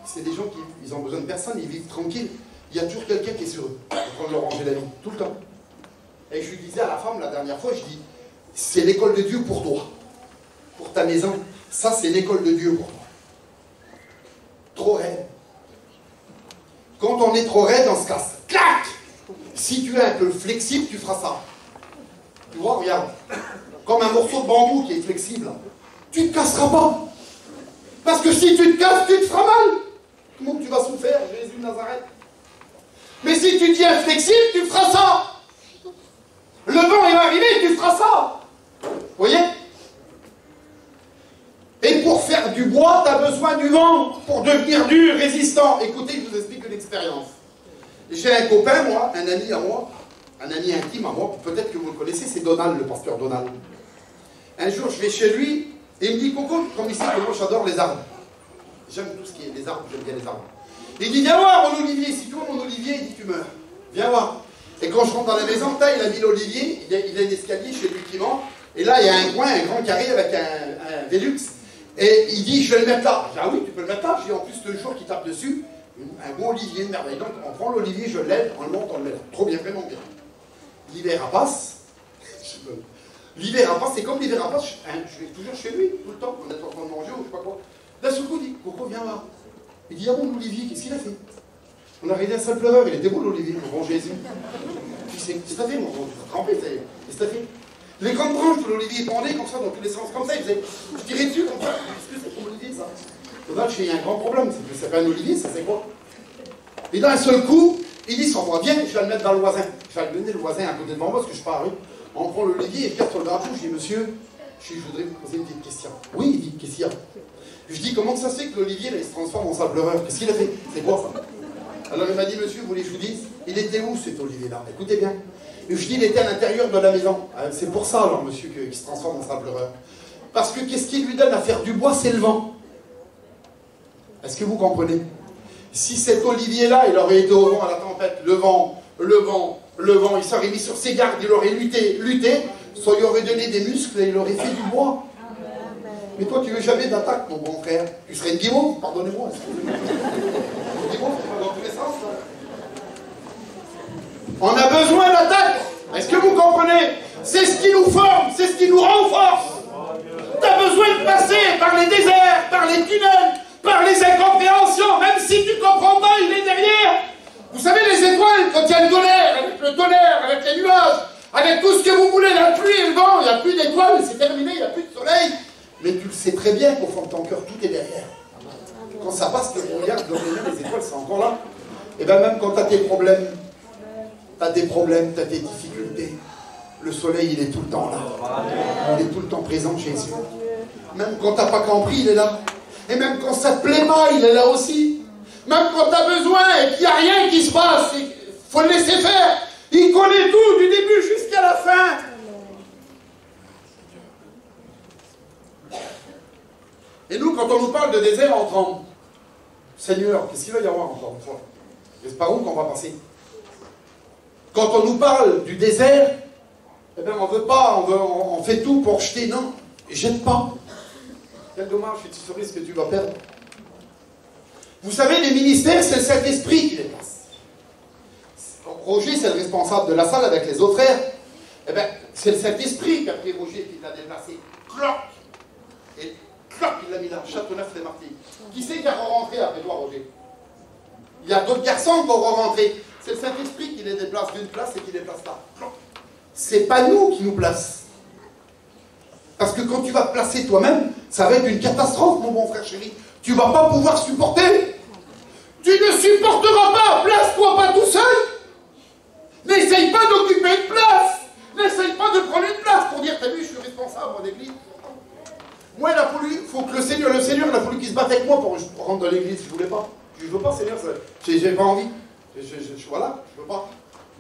C'est des gens qui ont besoin de personne, ils vivent tranquilles. Il y a toujours quelqu'un qui est sur eux, en train de leur ranger la vie, tout le temps. Et je lui disais à la femme la dernière fois, je dis, c'est l'école de Dieu pour toi, pour ta maison. Ça, c'est l'école de Dieu pour toi. Trop raide. Quand on est trop raide, on se casse. Clac! Si tu es un peu flexible, tu feras ça. Tu vois, regarde. Comme un morceau de bambou qui est flexible. Tu ne te casseras pas. Parce que si tu te casses, tu te feras mal. Comment tu vas souffrir, Jésus de Nazareth? Mais si tu deviens flexible, tu feras ça. Le vent, il va arriver, tu feras ça. Vous voyez? Et pour faire du bois, tu as besoin du vent. Pour devenir dur, résistant. Écoutez, je vous explique une expérience. J'ai un copain, moi, un ami à moi, un ami intime à moi, peut-être que vous le connaissez, c'est Donald, le pasteur Donald. Un jour, je vais chez lui, et il me dit, Coco, comme il sait que moi j'adore les arbres. J'aime tout ce qui est les arbres, j'aime bien les arbres. Il dit, viens voir mon olivier, si tu vois mon olivier, il dit, tu meurs. Viens voir. Et quand je rentre dans la maison, il a mis l'olivier, il a un escalier chez lui qui monte, et là il y a un coin, un grand carré avec un Velux, et il dit, je vais le mettre là. Je dis, ah oui, tu peux le mettre là. Je dis, en plus, le jour qui tape dessus, un bon olivier, une merveille. Donc on prend l'olivier, je l'aide, on le monte, on le met là. Trop bien, vraiment bien. L'hiver passe. L'hiver passe, c'est comme l'hiver passe, je vais toujours chez lui, tout le temps, on est en train de manger ou je sais pas quoi. D'un seul coup, il dit, Coco, viens voir. Il dit, ah bon, l'olivier, qu'est-ce qu'il a fait? On a arrêté un seul pleuveur, il était beau l'olivier, mon bon Jésus. Je dis, qu'est-ce que t'as fait, mon bon? Tu t'as trempé, qu'est-ce que t'as fait? Les grandes branches de l'olivier pendaient comme ça, dans tous les sens, comme ça, il faisait, je tirais dessus comme ça. Qu'est-ce que c'est pour l'olivier, ça? Dommage, il y a un grand problème, c'est pas un olivier, ça c'est quoi? Et d'un seul coup, il dit, sans moi, viens, je vais le mettre dans le voisin. Je vais donner le voisin à côté de moi, parce que je pars, on prend l'olivier et je regarde sur le drapeau, je dis, monsieur, je voudrais vous poser une petite question. Oui, il dit, qu'est-ce qu'il y a? Je dis, comment ça se fait que l'olivier, il se transforme en sable pleureur? Qu'est-ce qu'il a fait? C'est quoi ça? Alors il m'a dit, monsieur, vous voulez que je vous dise, il était où cet olivier-là? Écoutez bien. Et je dis, il était à l'intérieur de la maison. C'est pour ça, alors, monsieur, qu'il se transforme en sable pleureur. Parce que qu'est-ce qui lui donne à faire du bois? C'est le vent. Est-ce que vous comprenez? Si cet olivier-là, il aurait été au vent à la tempête, le vent, il serait mis sur ses gardes, il aurait lutté, ça lui aurait donné des muscles et il aurait fait du bois. Mais toi, tu veux jamais d'attaque, mon bon frère. Tu serais une guimauve, pardonnez-moi. Une guimauve, c'est pas dans tous les sens, là. On a besoin d'attaque. Est-ce que vous comprenez? C'est ce qui nous forme, c'est ce qui nous renforce. Tu as besoin de passer par les déserts, par les tunnels, par les incompréhensions, même si tu ne comprends pas, il est derrière. Vous savez, les étoiles, quand il y a le tonnerre, avec les nuages, avec tout ce que vous voulez, la pluie et le vent, il n'y a plus d'étoiles, c'est terminé, il n'y a plus de soleil. Mais tu le sais très bien qu'au fond de ton cœur, tout est derrière. Quand ça passe, tu regardes, les étoiles, c'est encore là. Et bien même quand tu as tes problèmes, tu as des difficultés, le soleil, il est tout le temps là. Il est tout le temps présent, Jésus. Même quand tu n'as pas compris, il est là. Et même quand ça ne te plaît pas, il est là aussi. Même quand tu as besoin et qu'il n'y a rien qui se passe, il faut le laisser faire. Il connaît tout, du début jusqu'à la fin. Et nous, quand on nous parle de désert, on tremble. Seigneur, qu'est-ce qu'il va y avoir encore une fois? C'est par où qu'on va passer? Quand on nous parle du désert, eh bien, on veut pas, on fait tout pour jeter. Non, jette pas. Quel dommage, tu saurais ce que tu vas perdre. Vous savez, les ministères, c'est le Saint-Esprit qui les place. Roger, c'est le responsable de la salle avec les autres frères. Eh bien, c'est le Saint-Esprit qui a pris Roger qui l'a déplacé. Cloc! Et cloc, il l'a mis là, Châteauneuf-les-Martyrs. Qui c'est qui a rentré après toi, Roger? Il y a d'autres garçons qui auront rentré. C'est le Saint-Esprit qui les déplace d'une place et qui les place là. C'est pas nous qui nous place. Parce que quand tu vas te placer toi-même, ça va être une catastrophe, mon bon frère chéri. Tu ne vas pas pouvoir supporter. Tu ne supporteras pas. Place-toi pas tout seul. N'essaye pas d'occuper une place. N'essaye pas de prendre une place pour dire, t'as vu, je suis responsable de l'église. Moi, il a fallu, faut que le Seigneur, il a fallu qu'il se batte avec moi pour rentrer dans l'église. Je ne voulais pas. Je ne veux pas, Seigneur, j'ai pas envie. Voilà, je ne veux pas.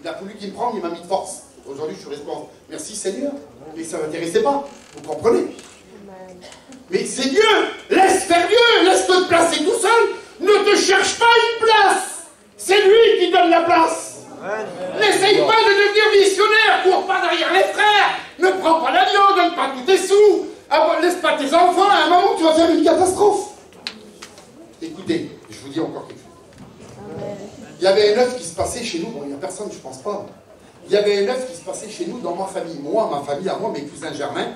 Il a fallu qu'il me prenne, il m'a mis de force. Aujourd'hui, je suis responsable. Merci, Seigneur. Mais ça ne m'intéressait pas. Vous comprenez? Mais c'est Dieu. Laisse faire Dieu. Laisse-toi te placer tout seul. Ne te cherche pas une place. C'est lui qui donne la place. N'essaye pas de devenir missionnaire. Cours pas derrière les frères. Ne prends pas l'avion. Donne pas tous tes sous. Laisse pas tes enfants. À un moment, tu vas faire une catastrophe. Écoutez, je vous dis encore quelque chose. Il y avait un œuvre qui se passait chez nous. Bon, il n'y a personne, je ne pense pas. Il y avait un œuvre qui se passait chez nous dans ma famille. Moi, ma famille, à moi, mes cousins germains.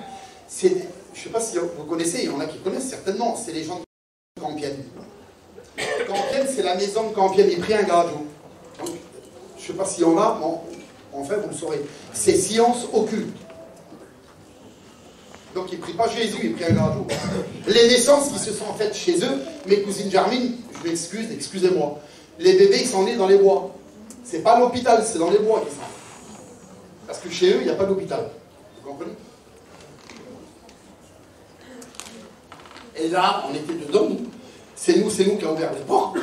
Je ne sais pas si vous connaissez, il y en a qui connaissent certainement. C'est les gens de Campienne. Campienne, c'est la maison de Campienne. Il prit un gradou. Donc, je ne sais pas s'il y en a, bon, enfin, vous le saurez. C'est science occulte. Donc, il ne prit pas Jésus, il prit un gradou. Les naissances qui se sont faites chez eux, mes cousines germines, je m'excuse, excusez-moi. Les bébés, ils sont nés dans les bois. C'est pas l'hôpital, c'est dans les bois qu'ils sont. Parce que chez eux, il n'y a pas d'hôpital. Vous comprenez? Et là, on était dedans, nous. C'est nous qui avons ouvert les portes.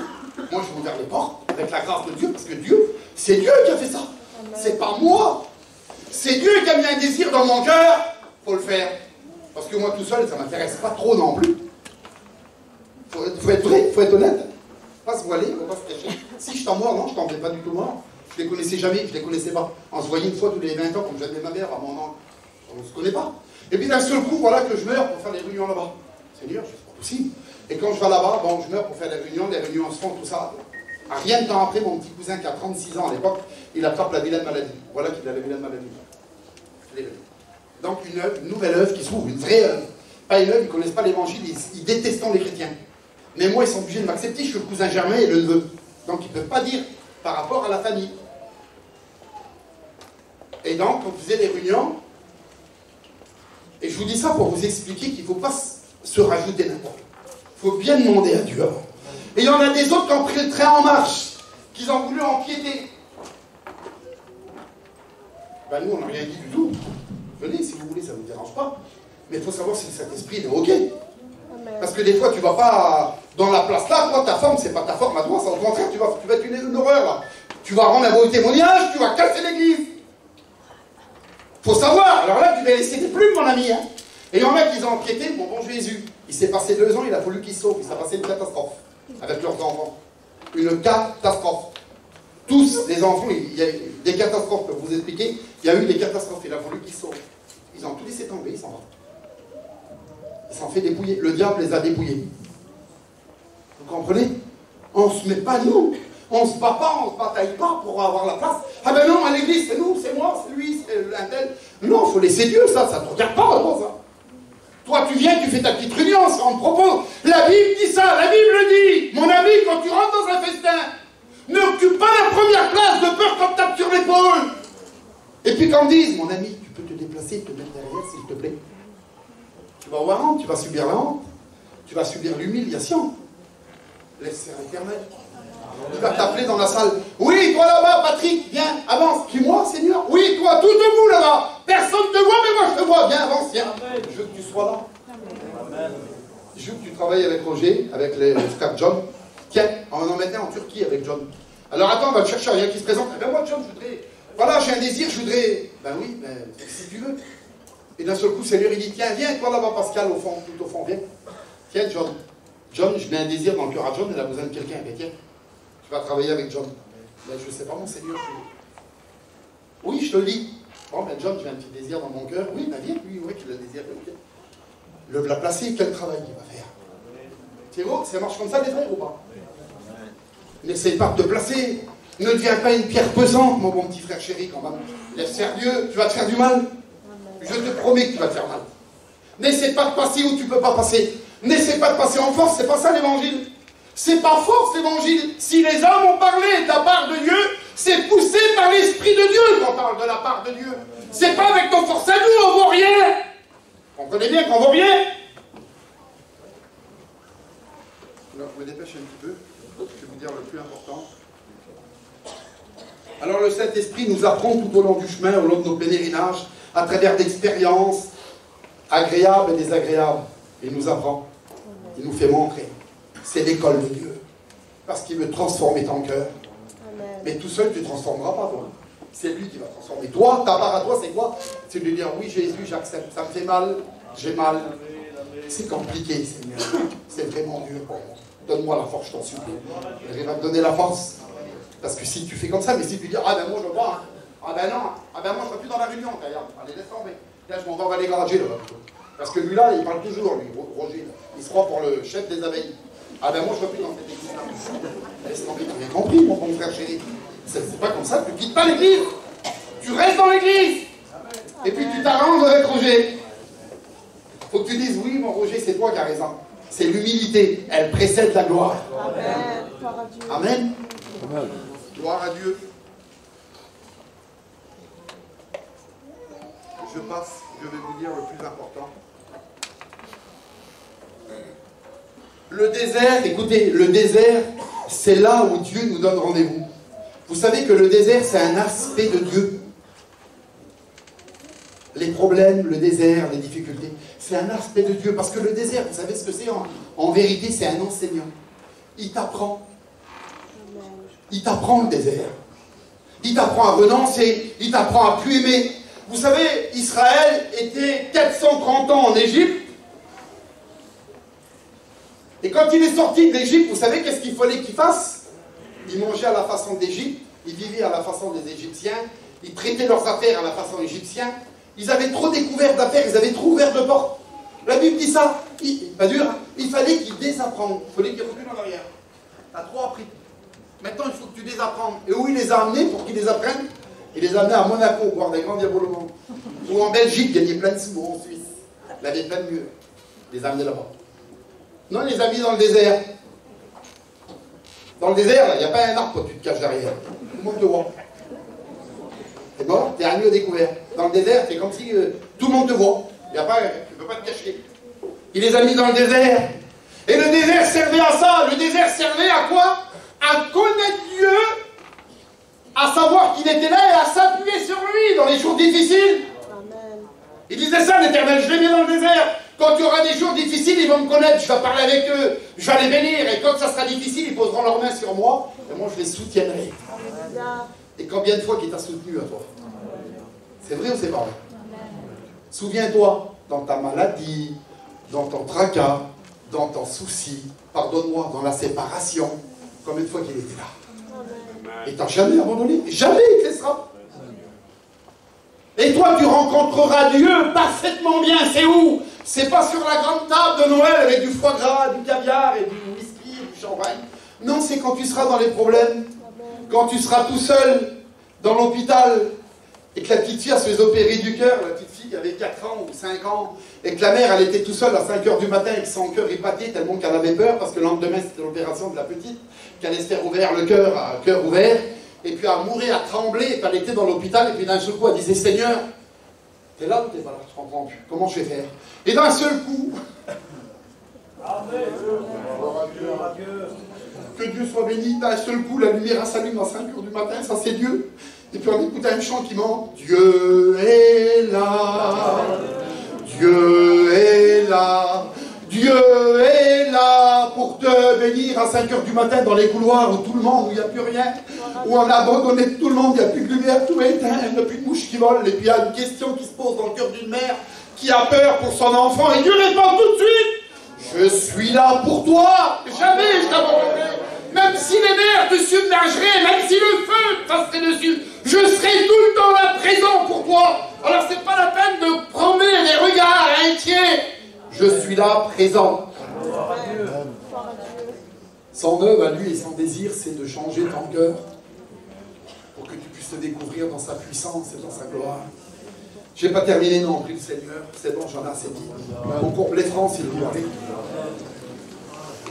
Moi, j'ai ouvert les portes avec la grâce de Dieu, parce que Dieu, c'est Dieu qui a fait ça. C'est pas moi. C'est Dieu qui a mis un désir dans mon cœur. Faut le faire. Parce que moi, tout seul, ça ne m'intéresse pas trop non plus. Faut être vrai, faut être honnête. Pas se voiler, on va pas se cacher. Si je t'en mors, non, je t'en vais pas du tout mort. Je les connaissais jamais, je les connaissais pas. On se voyait une fois tous les 20 ans, comme j'avais ma mère à mon oncle. On ne se connaît pas. Et puis d'un seul coup, voilà que je meurs pour faire des réunions là-bas. Seigneur, c'est pas possible. Et quand je vais là-bas, bon, je meurs pour faire des réunions se font, tout ça. Rien de temps après, mon petit cousin qui a 36 ans à l'époque, il attrape la vilaine maladie. Voilà qu'il a la vilaine maladie. Donc une nouvelle œuvre qui s'ouvre, une vraie œuvre. Pas une œuvre, ils ne connaissent pas l'évangile, ils détestent les chrétiens. Mais moi, ils sont obligés de m'accepter, je suis le cousin germain et le neveu. Donc ils ne peuvent pas dire par rapport à la famille. Et donc, on faisait des réunions, et je vous dis ça pour vous expliquer qu'il ne faut pas se rajouter n'importe quoi. Il faut bien demander à Dieu avant. Et il y en a des autres qui ont pris le train en marche, qui ont voulu empiéter. Ben nous, on n'a rien dit du tout. Venez, si vous voulez, ça ne vous dérange pas. Mais il faut savoir si le Saint-Esprit est OK. Parce que des fois, tu ne vas pas Dans la place là, toi, ta forme, c'est pas ta forme à toi, c'est au contraire, tu vas être une horreur là. Tu vas rendre un mauvais témoignage, tu vas casser l'église. Faut savoir, alors là, tu vas laisser des plumes, mon ami. Hein. Et il y en a qui ont empiété, mon bon Jésus. Il s'est passé 2 ans, il a fallu qu'il sauve, il s'est passé une catastrophe avec leurs enfants. Une catastrophe. Tous les enfants, il y a eu des catastrophes, pour vous expliquer, il y a eu des catastrophes, il a fallu qu'ils sauvent. Ils ont tout laissé tomber, ils s'en vont. Ils s'en fait dépouiller. Le diable les a dépouillés. Vous comprenez? On ne se met pas nous. On ne se bat pas, on ne se bataille pas pour avoir la place. Ah ben non, à l'église, c'est nous, c'est moi, c'est lui, c'est un tel. Non, il faut laisser Dieu, ça ne te regarde pas, toi, ça. Toi, tu viens, tu fais ta petite réunion, ça, on te propose. La Bible dit ça, la Bible dit, mon ami, quand tu rentres dans un festin, n'occupe pas la première place de peur qu'on te tape sur l'épaule. Et puis qu'on me dise, mon ami, tu peux te déplacer, te mettre derrière, s'il te plaît. Tu vas avoir honte, tu vas subir la honte, tu vas subir l'humiliation. Laisse faire l'éternel. Il va t'appeler dans la salle. Oui, toi là-bas, Patrick, viens, avance. Qui, moi, Seigneur? Oui, toi, tout debout là-bas. Personne ne te voit, mais moi je te vois. Viens, avance, viens. Je veux que tu sois là. Amen. Je veux que tu travailles avec Roger, avec les frères John. Tiens, on en mettait en Turquie avec John. Alors attends, on va te chercher un qui se présente. Eh ben moi, John, je voudrais. Voilà, j'ai un désir, je voudrais. Ben oui, ben, si tu veux. Et d'un seul coup, Seigneur, il dit, tiens, viens, toi là-bas, Pascal, au fond, tout au fond, viens. Tiens, John. John, je mets un désir dans le cœur à John, il a besoin de quelqu'un. Ben tiens, tu vas travailler avec John. Ben je ne sais pas, mon Seigneur. Oui, je te le dis. Bon, ben John, j'ai un petit désir dans mon cœur. Oui, ben viens, oui, oui, tu l'as désiré. Le la placer, quel travail il va faire? C'est beau, ça marche comme ça, les frères, ou pas? N'essaye pas de te placer. Ne deviens pas une pierre pesante, mon bon petit frère chéri, quand même. Laisse faire Dieu, tu vas te faire du mal. Je te promets que tu vas te faire mal. N'essaie pas de passer où tu ne peux pas passer. N'essaie pas de passer en force, c'est pas ça l'évangile. C'est pas force l'évangile. Si les hommes ont parlé de la part de Dieu, c'est poussé par l'Esprit de Dieu qu'on parle de la part de Dieu. C'est pas avec nos forces à nous, on vaut rien. On connaît bien qu'on vaut rien. Alors, je me dépêche un petit peu. Je vais vous dire le plus important. Alors, le Saint-Esprit nous apprend tout au long du chemin, au long de nos pèlerinages, à travers d'expériences agréables et désagréables. Il nous apprend. Il nous fait montrer. C'est l'école de Dieu. Parce qu'il veut transformer ton cœur. Amen. Mais tout seul, tu ne transformeras pas, toi. C'est lui qui va transformer. Toi, ta part à toi, c'est quoi? C'est de lui dire, oui, Jésus, j'accepte. Ça me fait mal, j'ai mal. C'est compliqué, Seigneur. C'est vraiment dur pour moi. Donne-moi la force, je t'en supplie. Il va te donner la force. Parce que si tu fais comme ça, mais si tu dis, ah ben moi je veux pas, hein. Ah ben non, ah ben moi je ne serai plus dans la réunion, regarde, allez, laisse tomber. Là, je m'en vais, on va les garager là-bas. Parce que lui là, il parle toujours, lui, Roger. Là. Il se croit pour le chef des abeilles. Ah ben moi je ne serai plus dans cette église-là. Laisse tomber, tu as bien compris, mon bon frère chéri. C'est pas comme ça, tu ne quittes pas l'église. Tu restes dans l'église. Et puis tu t'arranges avec Roger. Faut que tu dises, oui, mon Roger, c'est toi qui as raison. C'est l'humilité, elle précède la gloire. Amen. Amen. Amen. Gloire à Dieu. Je passe, je vais vous dire le plus important. Le désert, écoutez, le désert, c'est là où Dieu nous donne rendez-vous. Vous savez que le désert, c'est un aspect de Dieu. Les problèmes, le désert, les difficultés, c'est un aspect de Dieu. Parce que le désert, vous savez ce que c'est en vérité, c'est un enseignant. Il t'apprend. Il t'apprend le désert. Il t'apprend à renoncer. Il t'apprend à plus aimer. Vous savez, Israël était 430 ans en Égypte. Et quand il est sorti de l'Égypte, vous savez qu'est-ce qu'il fallait qu'il fasse? Il mangeait à la façon d'Égypte. Il vivait à la façon des Égyptiens. Ils traitaient leurs affaires à la façon égyptienne. Ils avaient trop découvert d'affaires. Ils avaient trop ouvert de portes. La Bible dit ça. Pas dur, hein. Il fallait qu'ils désapprennent. Il fallait qu'ils reculent en arrière. Tu as trop appris. Maintenant, il faut que tu désapprennes. Et où il les a amenés pour qu'ils les apprennent? Il les a amenés à Monaco, voir des grands diabolements. Ou en Belgique, gagner plein de sous, ou en Suisse. Il avait plein de mieux. Il les a amenés là-bas. Non, il les a mis dans le désert. Dans le désert, il n'y a pas un arbre quand tu te caches derrière. Tout le monde te voit. C'est mort, t'es un lieu découvert. Dans le désert, c'est comme si tout le monde te voit. Tu ne peux pas te cacher. Il les a mis dans le désert. Et le désert servait à ça. Le désert servait à quoi? À connaître Dieu, à savoir qu'il était là et à s'appuyer sur lui dans les jours difficiles. Amen. Il disait ça, l'Éternel, je l'ai mis dans le désert Quand il y aura des jours difficiles, ils vont me connaître, je vais parler avec eux, je vais les bénir. Et quand ça sera difficile, ils poseront leurs mains sur moi, et moi je les soutiendrai. Et combien de fois qu'il t'a soutenu à toi? C'est vrai ou c'est pas vrai? Souviens-toi, dans ta maladie, dans ton tracas, dans ton souci, pardonne-moi, dans la séparation, combien de fois qu'il était là? Et t'as jamais abandonné? Jamais il te laissera. Et toi, tu rencontreras Dieu parfaitement bien. C'est où? C'est pas sur la grande table de Noël avec du foie gras, du caviar et du whisky et du champagne. Non, c'est quand tu seras dans les problèmes, quand tu seras tout seul dans l'hôpital et que la petite fille a se fait opérer du cœur, la petite fille qui avait 4 ans ou 5 ans, et que la mère, elle était tout seule à 5 h du matin avec son cœur épaté tellement qu'elle avait peur parce que le lendemain, c'était l'opération de la petite, qu'elle allait se faire ouvrir le cœur à cœur ouvert. Et puis elle mourait, à trembler, et puis elle était dans l'hôpital, et puis d'un seul coup, elle disait, Seigneur, t'es là ou t'es pas là? Je comprends plus. Comment je vais faire? Et d'un seul coup, que Dieu soit béni, d'un seul coup, la lumière s'allume à 5 h du matin, ça c'est Dieu. Et puis on écoute un chant qui monte, Dieu est là, Dieu est là. Dieu est là pour te bénir à 5 h du matin dans les couloirs où tout le monde, où il n'y a plus rien, où on a abandonné tout le monde, il n'y a plus de lumière, tout est éteint, il n'y a plus de mouches qui volent, et puis il y a une question qui se pose dans le cœur d'une mère qui a peur pour son enfant, et Dieu répond tout de suite, je suis là pour toi, jamais je t'abandonnerai, même si les mers te submergeraient, même si le feu te passerait dessus, je serai tout le temps là présent pour toi. Alors c'est pas la peine de promener les regards inquiets. Je suis là, présent. Son œuvre à lui et son désir, c'est de changer ton cœur pour que tu puisses te découvrir dans sa puissance et dans sa gloire. Je n'ai pas terminé, non, prie le Seigneur. C'est bon, j'en ai assez dit. On coupe les francs, s'il vous plaît.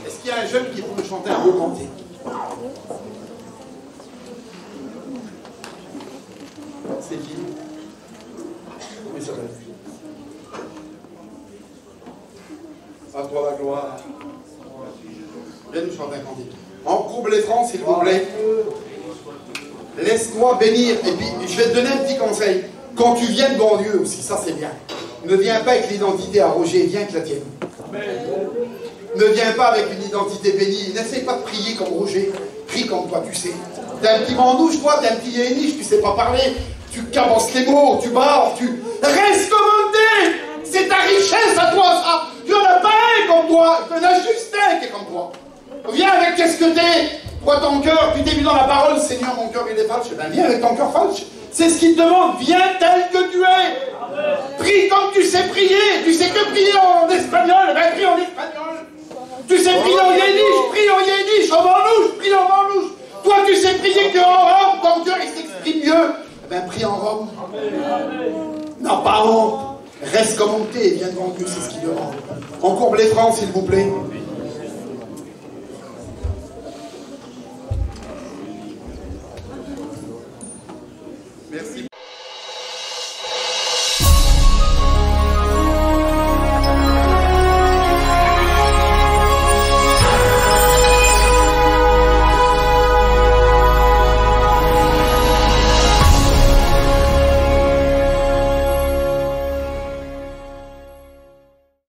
Est-ce qu'il y a un jeune qui peut me chanter un beau cantique? C'est qui? Comment il s'appelle? À toi la gloire. Viens nous chanter un cantique. On courbe les francs, s'il vous plaît. Laisse-toi bénir. Et puis, je vais te donner un petit conseil. Quand tu viens devant Dieu aussi, ça c'est bien. Ne viens pas avec l'identité à Roger, viens avec la tienne. Ne viens pas avec une identité bénie. N'essaie pas de prier comme Roger. Prie comme toi, tu sais. T'es un petit mandouche, toi, t'es un petit yéniche, tu sais pas parler. Tu cabosses les mots, tu barres, tu... Reste commandé. C'est ta richesse à toi, ça. Tu en as pas un comme toi. Tu en as juste un qui est comme toi. Viens avec qu'est-ce que t'es. Toi, ton cœur, tu t'es mis dans la parole. Seigneur, mon cœur, il est falche. Ben, viens avec ton cœur falche. C'est ce qu'il te demande. Viens tel que tu es. Prie comme tu sais prier. Tu sais que prier en espagnol. Ben, prie en espagnol. Tu sais prier en yéniche. Prie en yéniche. En manouche. Prie en manouche. Toi, tu sais prier qu'en Rome. Ton cœur, il s'exprime mieux. Ben, prie en Rome. Non, pas honte. Reste comme on t'est et viens devant Dieu, c'est ce qu'il demande. On courbe les francs, s'il vous plaît. Merci.